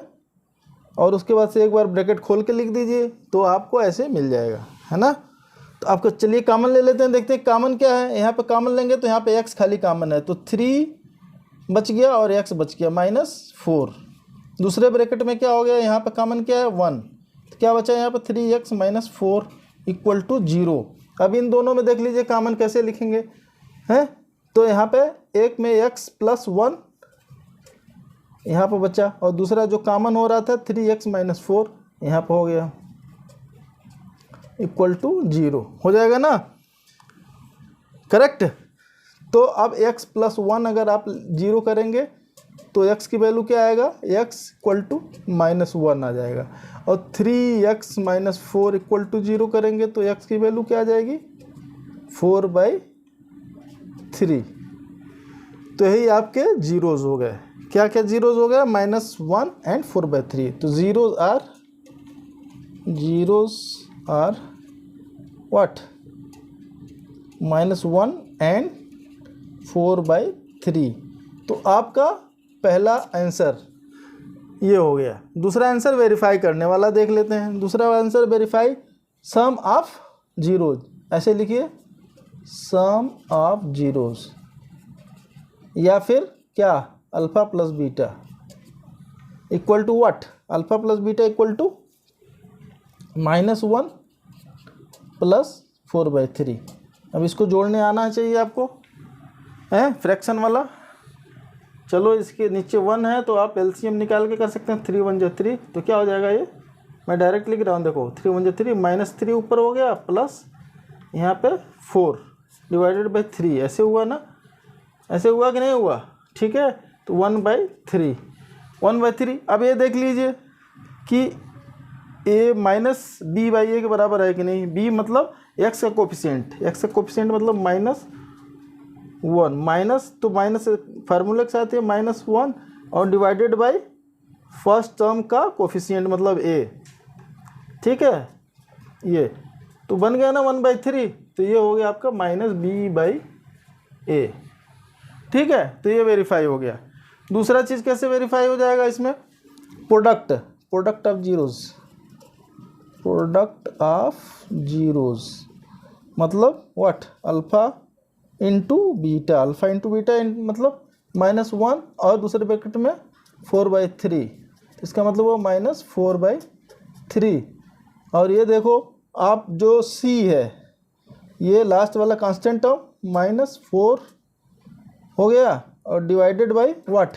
और उसके बाद से एक बार ब्रैकेट खोल के लिख दीजिए तो आपको ऐसे मिल जाएगा, है ना। तो आपको चलिए कॉमन ले लेते हैं, देखते हैं कॉमन क्या है। यहाँ पे कॉमन लेंगे तो यहाँ पे x खाली कॉमन है, तो 3 बच गया और x बच गया -4। दूसरे ब्रैकेट में क्या हो गया, यहाँ पे कॉमन क्या है 1, तो क्या बचा यहाँ पे 3x - 4 = 0। अब इन दोनों में देख लीजिए कॉमन कैसे लिखेंगे, हैं? तो यहाँ पे एक में x + 1 यहाँ पे बचा, और दूसरा जो कॉमन हो रहा था 3x - 4 यहाँ पे हो गया = 0 हो जाएगा ना, करेक्ट। तो अब x + 1 अगर आप 0 करेंगे तो x की वैल्यू क्या आएगा, x = -1 आ जाएगा, और 3x - 4 = 0 करेंगे तो x की वैल्यू क्या आ जाएगी 4/3। तो यही आपके जीरोज हो गए, क्या क्या जीरोज हो गए, -1 and 4/3। तो जीरोज आर what, -1 and 4/3। तो आपका पहला आंसर ये हो गया। दूसरा आंसर वेरीफाई करने वाला देख लेते हैं। दूसरा answer verify sum of zeros, ऐसे लिखिए सम ऑफ जीरोज, या फिर क्या alpha + beta equal to what, alpha + beta equal to -1 + 4/3। अब इसको जोड़ने आना चाहिए आपको, है फ्रैक्शन वाला। चलो इसके नीचे 1 है तो आप एलसीएम निकाल के कर सकते हैं। 3 1 जा 3, तो क्या हो जाएगा ये, मैं डायरेक्ट लिख रहा हूँ, देखो 3 1 जा 3, -3 ऊपर हो गया प्लस यहाँ पे 4 डिवाइडेड बाई 3, ऐसे हुआ ना, ऐसे हुआ कि नहीं हुआ, ठीक है। तो 1/3, 1/3। अब ये देख लीजिए कि a माइनस बी बाई ए के बराबर है कि नहीं। b मतलब x का कोफिशिएंट, x का कोफिशिएंट मतलब -1, माइनस तो माइनस फार्मूले के साथ है -1 और डिवाइडेड बाई फर्स्ट टर्म का कोफिशिएंट मतलब a, ठीक है। ये तो बन गया ना 1/3, तो ये हो गया आपका -b/a, ठीक है। तो ये वेरीफाई हो गया। दूसरा चीज़ कैसे वेरीफाई हो जाएगा इसमें, product of zeros, product of zeros मतलब what, alpha into beta, alpha into beta मतलब -1 और दूसरे ब्रैकेट में 4/3, इसका मतलब वो -4/3। और ये देखो आप जो c है, ये लास्ट वाला कांस्टेंट टर्म -4 हो गया और divided by what,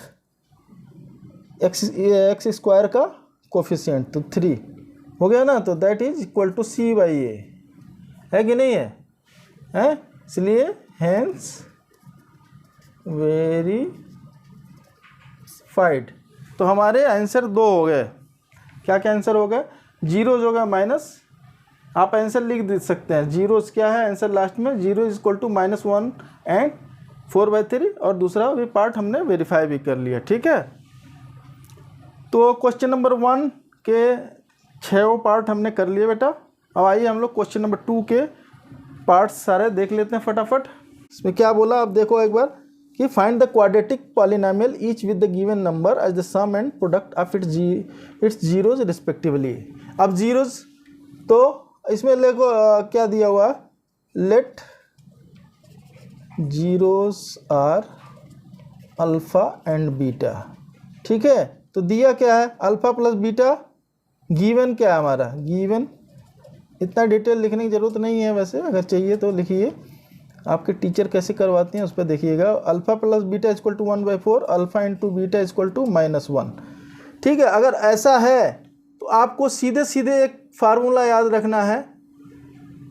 x square का कोफिशिएंट तो 3 हो गया ना, तो that is equal to c/a, है कि नहीं है, इसलिए हैंस वेरीफाइड। तो हमारे आंसर 2 हो गए। क्या क्या आंसर हो गए, जीरोज हो गया माइनस, आप आंसर लिख दे सकते हैं, जीरोज क्या है आंसर लास्ट में, 0 इज इक्वल टू -1 एंड 4/3, और दूसरा भी पार्ट हमने वेरीफाई भी कर लिया, ठीक है। तो क्वेश्चन नंबर 1 के 6 पार्ट हमने कर लिए बेटा। अब आइए हम लोग क्वेश्चन नंबर 2 के पार्ट्स सारे देख लेते हैं फटाफट। इसमें क्या बोला, अब देखो एक बार कि find the quadratic polynomial each with the given number as the sum and product of its zeros respectively. अब जीरोज तो इसमें देखो क्या दिया हुआ, let zeros are alpha and beta, ठीक है। तो दिया क्या है, अल्फ़ा प्लस बीटा, गिवन क्या है हमारा, गिवन, इतना डिटेल लिखने की ज़रूरत नहीं है, वैसे अगर चाहिए तो लिखिए, आपके टीचर कैसे करवाते हैं उस पर देखिएगा। Alpha plus beta equal to 1/4, alpha into beta equal to -1, ठीक है। अगर ऐसा है तो आपको सीधे सीधे एक फार्मूला याद रखना है,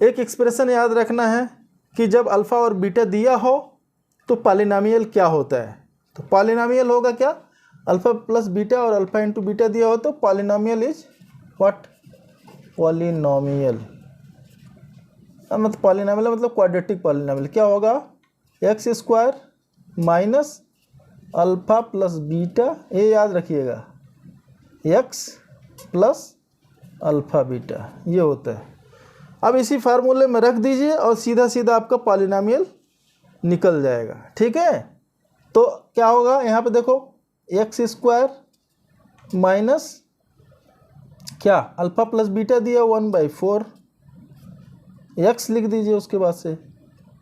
एक एक्सप्रेशन याद रखना है कि जब अल्फ़ा और बीटा दिया हो तो पॉलिनोमियल क्या होता है। तो पॉलिनोमियल होगा क्या, अल्फ़ा प्लस बीटा और अल्फ़ा इंटू बीटा दिया हो तो पॉलिनोमियल इज व्हाट, पॉलिनोमियल मतलब पॉलिनोमियल मतलब क्वाड्रेटिक पॉलिनोमियल क्या होगा, x square minus alpha plus beta, ये याद रखिएगा, एक्स प्लस अल्फ़ा बीटा ये होता है। अब इसी फार्मूले में रख दीजिए और सीधा सीधा आपका पॉलिनोमियल निकल जाएगा, ठीक है। तो क्या होगा यहाँ पे देखो, एक्स स्क्वायर माइनस क्या, अल्फ़ा प्लस बीटा दिया 1/4, एक्स लिख दीजिए उसके बाद से,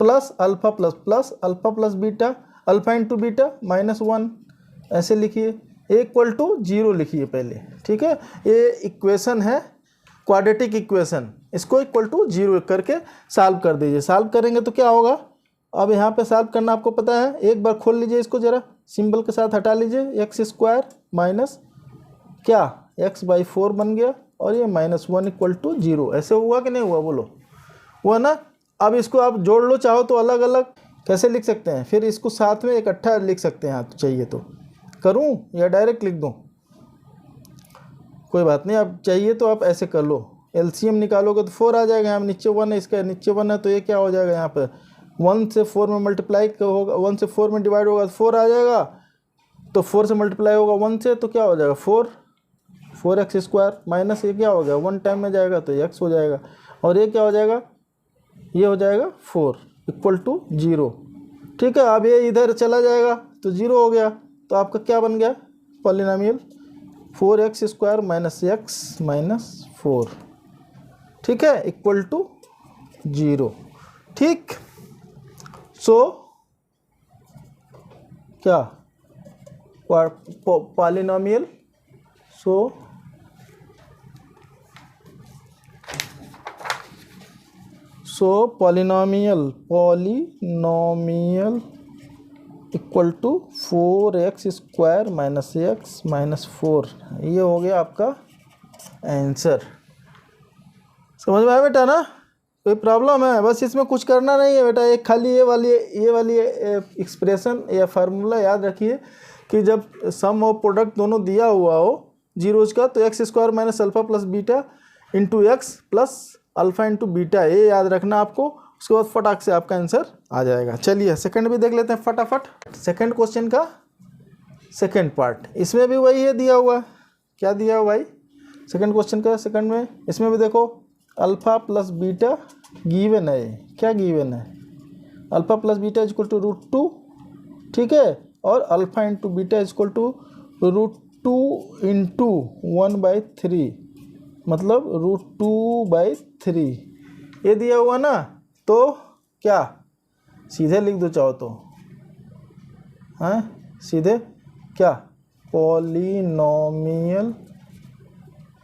plus alpha plus beta, alpha into beta -1, ऐसे लिखिए, इक्वल टू 0 लिखिए पहले, ठीक है। ये इक्वेशन है क्वाड्रेटिक इक्वेशन, इसको इक्वल टू 0 करके सॉल्व कर दीजिए। सॉल्व करेंगे तो क्या होगा, अब यहाँ पे सॉल्व करना आपको पता है, एक बार खोल लीजिए इसको, ज़रा सिंबल के साथ हटा लीजिए, एक्स स्क्वायर माइनस क्या, x/4 बन गया और ये -1 इक्वल टू 0, ऐसे हुआ कि नहीं हुआ, बोलो हुआ ना। अब इसको आप जोड़ लो, चाहो तो अलग अलग कैसे लिख सकते हैं, फिर इसको साथ में इकट्ठा लिख सकते हैं आप, चाहिए तो करूं या डायरेक्ट लिख दूं, कोई बात नहीं, आप चाहिए तो आप ऐसे कर लो। एलसीएम निकालोगे तो 4 आ जाएगा, यहाँ नीचे 1 है, इसका नीचे 1 है, तो ये क्या हो जाएगा, यहाँ पर 1 से 4 में मल्टीप्लाई होगा, 1 से 4 में डिवाइड होगा तो 4 आ जाएगा, तो 4 से मल्टीप्लाई होगा 1 से, तो क्या हो जाएगा 4x स्क्वायर माइनस ये क्या हो गया 1 टाइम में जाएगा तो x हो जाएगा, और ये क्या हो जाएगा, ये हो जाएगा 4 इक्वल टू 0, ठीक है। अब ये इधर चला जाएगा तो 0 हो गया, तो आपका क्या बन गया polynomial, 4x square minus x minus 4, ठीक है, इक्वल टू 0, ठीक। सो क्या polynomial, so polynomial equal to 4x² minus x minus 4। ये हो गया आपका आंसर। समझ में आया बेटा ना? कोई प्रॉब्लम है? बस इसमें कुछ करना नहीं है बेटा, एक खाली ये वाली एक्सप्रेशन या फार्मूला याद रखिए कि जब सम और प्रोडक्ट दोनों दिया हुआ हो जीरोज का, तो x² minus alpha plus beta into x plus alpha into beta, ये याद रखना आपको। उसके बाद फटाक से आपका आंसर आ जाएगा। चलिए सेकंड भी देख लेते हैं फटाफट। सेकंड क्वेश्चन का सेकंड पार्ट, इसमें भी वही है दिया हुआ। क्या दिया हुआ भाई सेकंड क्वेश्चन का सेकंड में? इसमें भी देखो अल्फा प्लस बीटा गिवन है। क्या गिवन है? Alpha plus beta is equal to √2, ठीक है, और alpha into beta is equal to √2 into 1/3, मतलब √2/3। ये दिया हुआ ना, तो क्या सीधे लिख दो चाहो तो, हाँ सीधे क्या, polynomial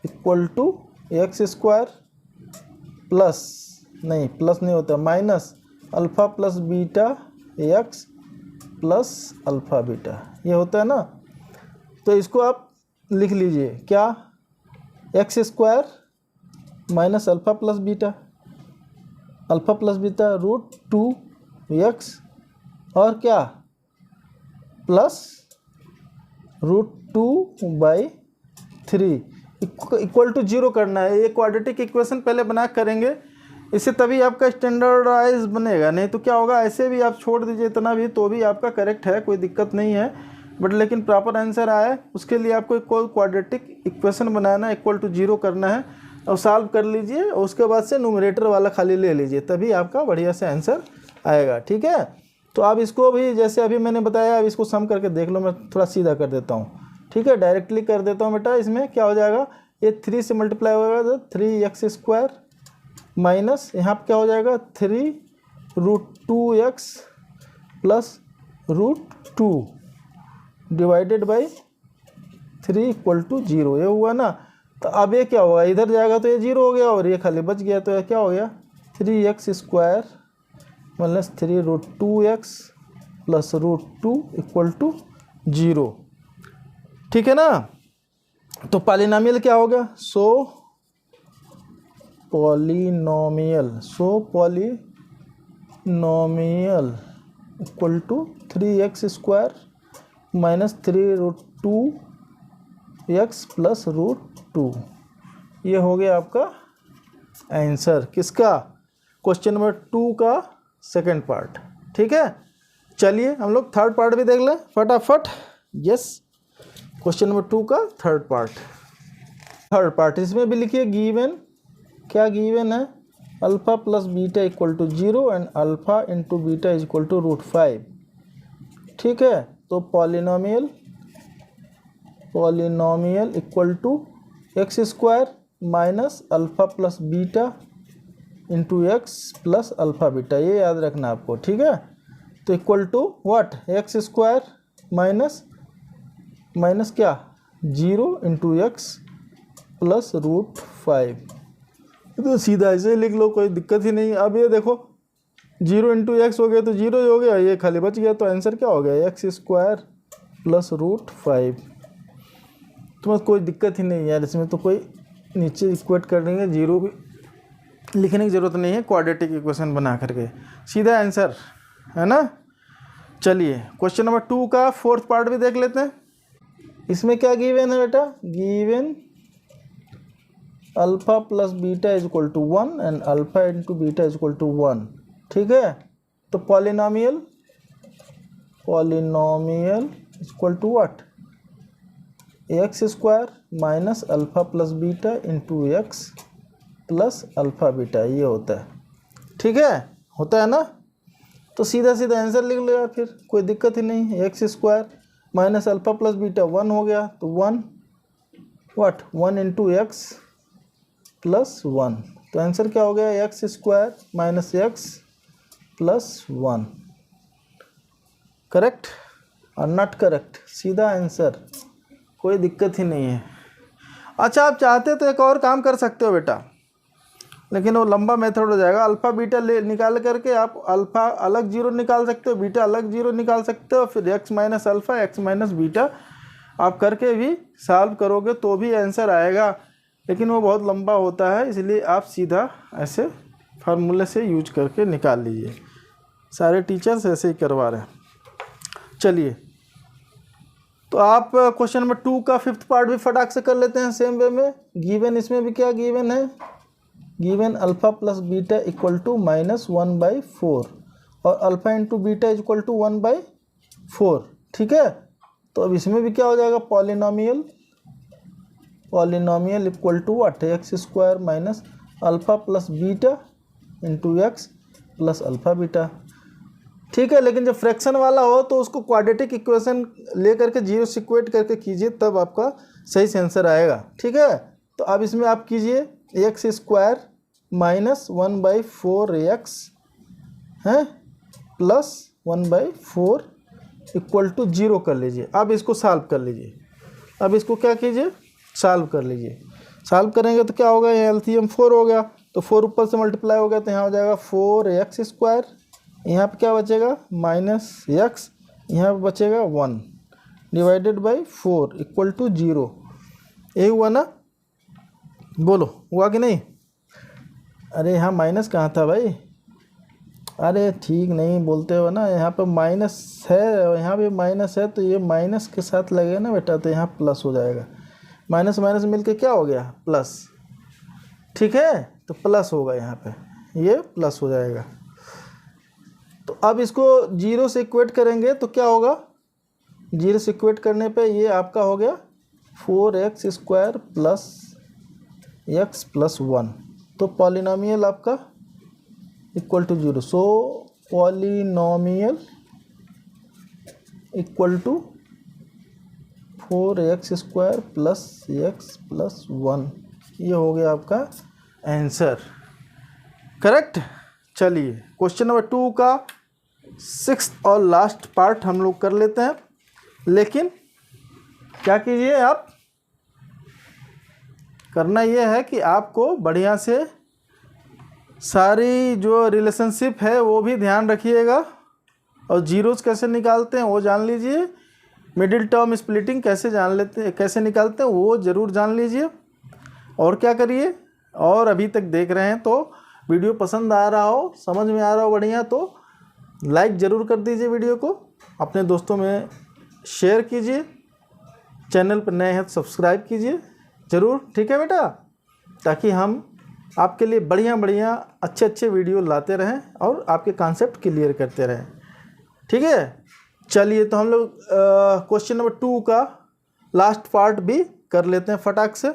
equal to x² plus, नहीं प्लस नहीं होता, minus alpha plus beta x plus alpha beta, ये होता है ना। तो इसको आप लिख लीजिए क्या, x² minus alpha plus beta √2x और क्या प्लस √2/3 इक्वल टू 0 करना है। ये क्वाड्रेटिक इक्वेशन पहले बना करेंगे, इससे तभी आपका स्टैंडर्डाइज बनेगा, नहीं तो क्या होगा, ऐसे भी आप छोड़ दीजिए इतना भी तो भी आपका करेक्ट है, कोई दिक्कत नहीं है। बट लेकिन प्रॉपर आंसर आए उसके लिए आपको कोई क्वाड्रेटिक इक्वेशन बनाना है, इक्वल टू 0 करना है और सॉल्व कर लीजिए, और उसके बाद से न्यूमरेटर वाला खाली ले लीजिए, तभी आपका बढ़िया से आंसर आएगा, ठीक है। तो आप इसको भी जैसे अभी मैंने बताया, अब इसको सम करके देख लो। मैं थोड़ा सीधा कर देता हूँ, ठीक है, डायरेक्टली कर देता हूँ बेटा। इसमें क्या हो जाएगा, ये 3 से मल्टीप्लाई होगा तो 3x² माइनस यहाँ पर क्या हो जाएगा 3√2x plus √2 divided by 3 equal to 0। ये हुआ ना, तो अब ये क्या होगा, इधर जाएगा तो ये 0 हो गया और ये खाली बच गया, तो ये क्या हो गया 3x² minus 3√2x plus √2 equal to 0, ठीक है ना। तो पॉलिनोमियल क्या होगा, polynomial equal to 3x² minus 3√2x plus √2। ये हो गया आपका आंसर किसका, क्वेश्चन नंबर 2 का सेकंड पार्ट, ठीक है। चलिए हम लोग थर्ड पार्ट भी देख लें फटाफट। यस, क्वेश्चन नंबर 2 का थर्ड पार्ट इसमें भी लिखिए गिवन, क्या गिवन है, alpha plus beta equal to 0 and alpha into beta is equal to √5, ठीक है। तो polynomial equal to x² minus alpha plus beta into x plus alpha beta, ये याद रखना आपको, ठीक है। तो equal to what, x² minus क्या 0 इंटू एक्स प्लस √5। तो सीधा ऐसे ही लिख लो, कोई दिक्कत ही नहीं। अब ये देखो 0 इंटू एक्स हो गया तो 0 ही हो गया, ये खाली बच गया, तो आंसर क्या हो गया x² प्लस √5। तो कोई दिक्कत ही नहीं यार इसमें, तो कोई नीचे इक्वेट कर देंगे, 0 भी लिखने की ज़रूरत नहीं है, क्वाड्रेटिक इक्वेशन बना करके सीधा आंसर है ना। चलिए क्वेश्चन नंबर 2 का फोर्थ पार्ट भी देख लेते हैं। इसमें क्या गिवन है बेटा, given alpha plus beta is equal to 1 and alpha into beta is equal to 1, ठीक है। तो polynomial is equal to what, x² minus alpha plus beta into x plus alpha beta, ये होता है, ठीक है, होता है ना। तो सीधा आंसर लिख लो यार, फिर कोई दिक्कत ही नहीं है। x² minus alpha plus beta 1 हो गया, तो 1 इंटू एक्स प्लस 1, तो आंसर क्या हो गया x² minus x plus 1। Correct और नॉट करेक्ट, सीधा आंसर, कोई दिक्कत ही नहीं है। अच्छा आप चाहते तो एक और काम कर सकते हो बेटा, लेकिन वो लंबा मेथड हो जाएगा। अल्फ़ा बीटा ले निकाल करके आप अल्फ़ा अलग जीरो निकाल सकते हो, बीटा अलग जीरो निकाल सकते हो, फिर x minus alpha x minus beta आप करके भी सॉल्व करोगे तो भी आंसर आएगा, लेकिन वो बहुत लंबा होता है, इसलिए आप सीधा ऐसे फार्मूले से यूज करके निकाल लीजिए। सारे टीचर्स ऐसे ही करवा रहे हैं। चलिए, तो आप क्वेश्चन नंबर 2 का 5th पार्ट भी फटाक से कर लेते हैं सेम वे में। गिवन, इसमें भी क्या गिवन है, given alpha plus beta equal to -1/4 और alpha into beta equal to 1/4। ठीक है, तो अब इसमें भी क्या हो जाएगा, polynomial equal to what, x square minus alpha plus beta into x plus alpha beta. ठीक है, लेकिन जब फ्रैक्शन वाला हो तो उसको क्वाड्रेटिक इक्वेशन ले करके जीरो से इक्वेट करके कीजिए, तब आपका सही से आंसर आएगा। ठीक है, तो अब इसमें आप कीजिए एक्स स्क्वायर माइनस 1/4 एक्स है प्लस 1/4 इक्वल टू 0 कर लीजिए। अब इसको सॉल्व कर लीजिए। अब इसको क्या कीजिए, सॉल्व कर लीजिए। सॉल्व करेंगे तो क्या होगा, ये एलसीएम 4 हो गया, तो 4 ऊपर से मल्टीप्लाई हो गया, तो यहाँ हो जाएगा 4x स्क्वायर, यहाँ पे क्या बचेगा माइनस एक्स, यहाँ पे बचेगा 1 डिवाइडेड बाई 4 इक्वल टू 0। यही हुआ ना, बोलो हुआ कि नहीं। अरे यहाँ माइनस कहाँ था भाई, अरे ठीक नहीं बोलते हो ना, यहाँ पे माइनस है और यहाँ भी माइनस है, तो ये माइनस के साथ लगेगा ना बेटा, तो यहाँ प्लस हो जाएगा। माइनस माइनस मिलके क्या हो गया, प्लस। ठीक है, तो प्लस होगा, यहाँ पे ये प्लस हो जाएगा। तो अब इसको 0 से इक्वेट करेंगे तो क्या होगा, 0 से इक्वेट करने पे ये आपका हो गया 4x square plus x plus 1। तो पॉलिनोमियल आपका equal to 0। So polynomial equal to 4x square plus x plus 1, ये हो गया आपका आंसर। करेक्ट। चलिए, क्वेश्चन नंबर 2 का 6th और लास्ट पार्ट हम लोग कर लेते हैं, लेकिन क्या कीजिए आप, करना ये है कि आपको बढ़िया से सारी जो रिलेशनशिप है वो भी ध्यान रखिएगा, और जीरोस कैसे निकालते हैं वो जान लीजिए, मिडिल टर्म स्प्लिटिंग कैसे कैसे निकालते हैं वो ज़रूर जान लीजिए। और क्या करिए, और अभी तक देख रहे हैं तो वीडियो पसंद आ रहा हो, समझ में आ रहा हो बढ़िया, तो लाइक ज़रूर कर दीजिए, वीडियो को अपने दोस्तों में शेयर कीजिए, चैनल पर नए हैं तो सब्सक्राइब कीजिए ज़रूर। ठीक है बेटा, ताकि हम आपके लिए बढ़िया बढ़िया अच्छे वीडियो लाते रहें और आपके कॉन्सेप्ट क्लियर करते रहें। ठीक है, चलिए, तो हम लोग क्वेश्चन नंबर 2 का लास्ट पार्ट भी कर लेते हैं फटाक से।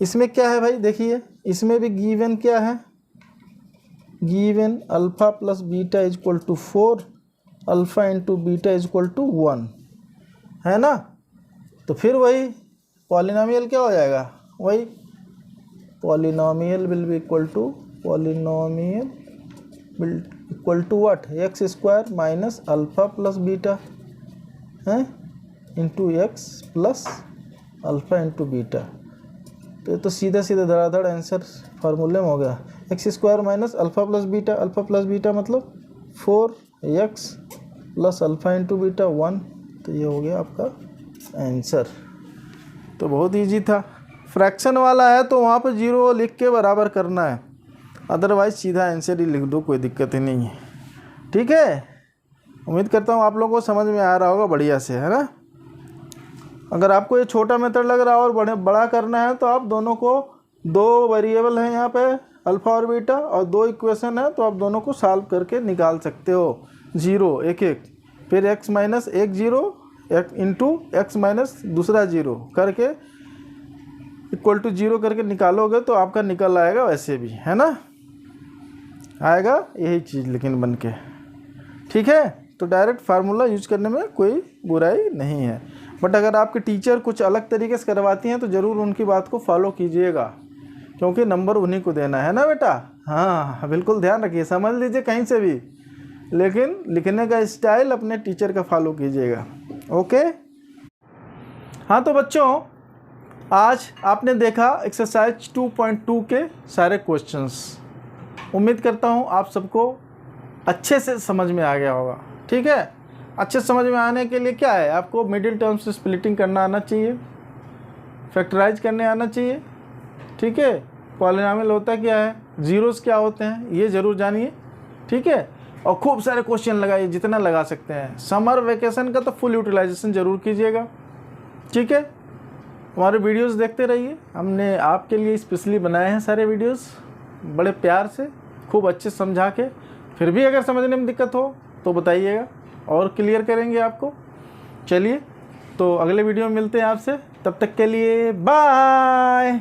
इसमें क्या है भाई, देखिए इसमें भी गिवन क्या है, given alpha plus beta is equal to 4, alpha into beta is equal to 1 है ना। तो फिर वही पॉलिनोमियल क्या हो जाएगा, वही polynomial will be equal to polynomial will equal to what, x square minus alpha plus beta है into x plus alpha into beta. तो ये तो सीधा सीधा धड़ाधड़ आंसर फार्मूले में हो गया, x square minus alpha plus beta, alpha plus beta मतलब 4x plus alpha into beta 1, तो ये हो गया आपका आंसर। तो बहुत इजी था, फ्रैक्शन वाला है तो वहाँ पर 0 लिख के बराबर करना है, अदरवाइज सीधा आंसर ही लिख दो, कोई दिक्कत ही नहीं है। ठीक है, उम्मीद करता हूँ आप लोगों को समझ में आ रहा होगा बढ़िया से, है ना। अगर आपको ये छोटा मेथड लग रहा है और बड़ा करना है तो आप दोनों को, 2 वेरिएबल हैं यहाँ पे अल्फ़ा और बीटा और 2 इक्वेशन है, तो आप दोनों को सॉल्व करके निकाल सकते हो, 0 एक एक, फिर x minus 1 0 into x minus दूसरा 0 करके इक्वल टू 0 करके निकालोगे तो आपका निकल आएगा वैसे भी, है ना, आएगा यही चीज़ लेकिन बन के। ठीक है, तो डायरेक्ट फार्मूला यूज करने में कोई बुराई नहीं है, बट अगर आपके टीचर कुछ अलग तरीके से करवाती हैं तो ज़रूर उनकी बात को फॉलो कीजिएगा, क्योंकि नंबर उन्हीं को देना है ना बेटा। हाँ बिल्कुल ध्यान रखिए, समझ लीजिए कहीं से भी, लेकिन लिखने का स्टाइल अपने टीचर का फॉलो कीजिएगा। ओके, हाँ तो बच्चों आज आपने देखा एक्सरसाइज 2.2 के सारे क्वेश्चंस। उम्मीद करता हूँ आप सबको अच्छे से समझ में आ गया होगा। ठीक है, अच्छे समझ में आने के लिए क्या है, आपको मिडिल टर्म से स्प्लिटिंग करना आना चाहिए, फैक्टराइज करने आना चाहिए। ठीक है, पॉलिनॉमियल होता क्या है, जीरोस क्या होते हैं, ये ज़रूर जानिए। ठीक है, और खूब सारे क्वेश्चन लगाइए जितना लगा सकते हैं। समर वेकेशन का तो फुल यूटिलाइजेशन ज़रूर कीजिएगा। ठीक है, हमारे वीडियोस देखते रहिए, हमने आपके लिए स्पेशली बनाए हैं सारे वीडियोस, बड़े प्यार से खूब अच्छे समझा के। फिर भी अगर समझने में दिक्कत हो तो बताइएगा और क्लियर करेंगे आपको। चलिए, तो अगले वीडियो में मिलते हैं आपसे, तब तक के लिए बाय।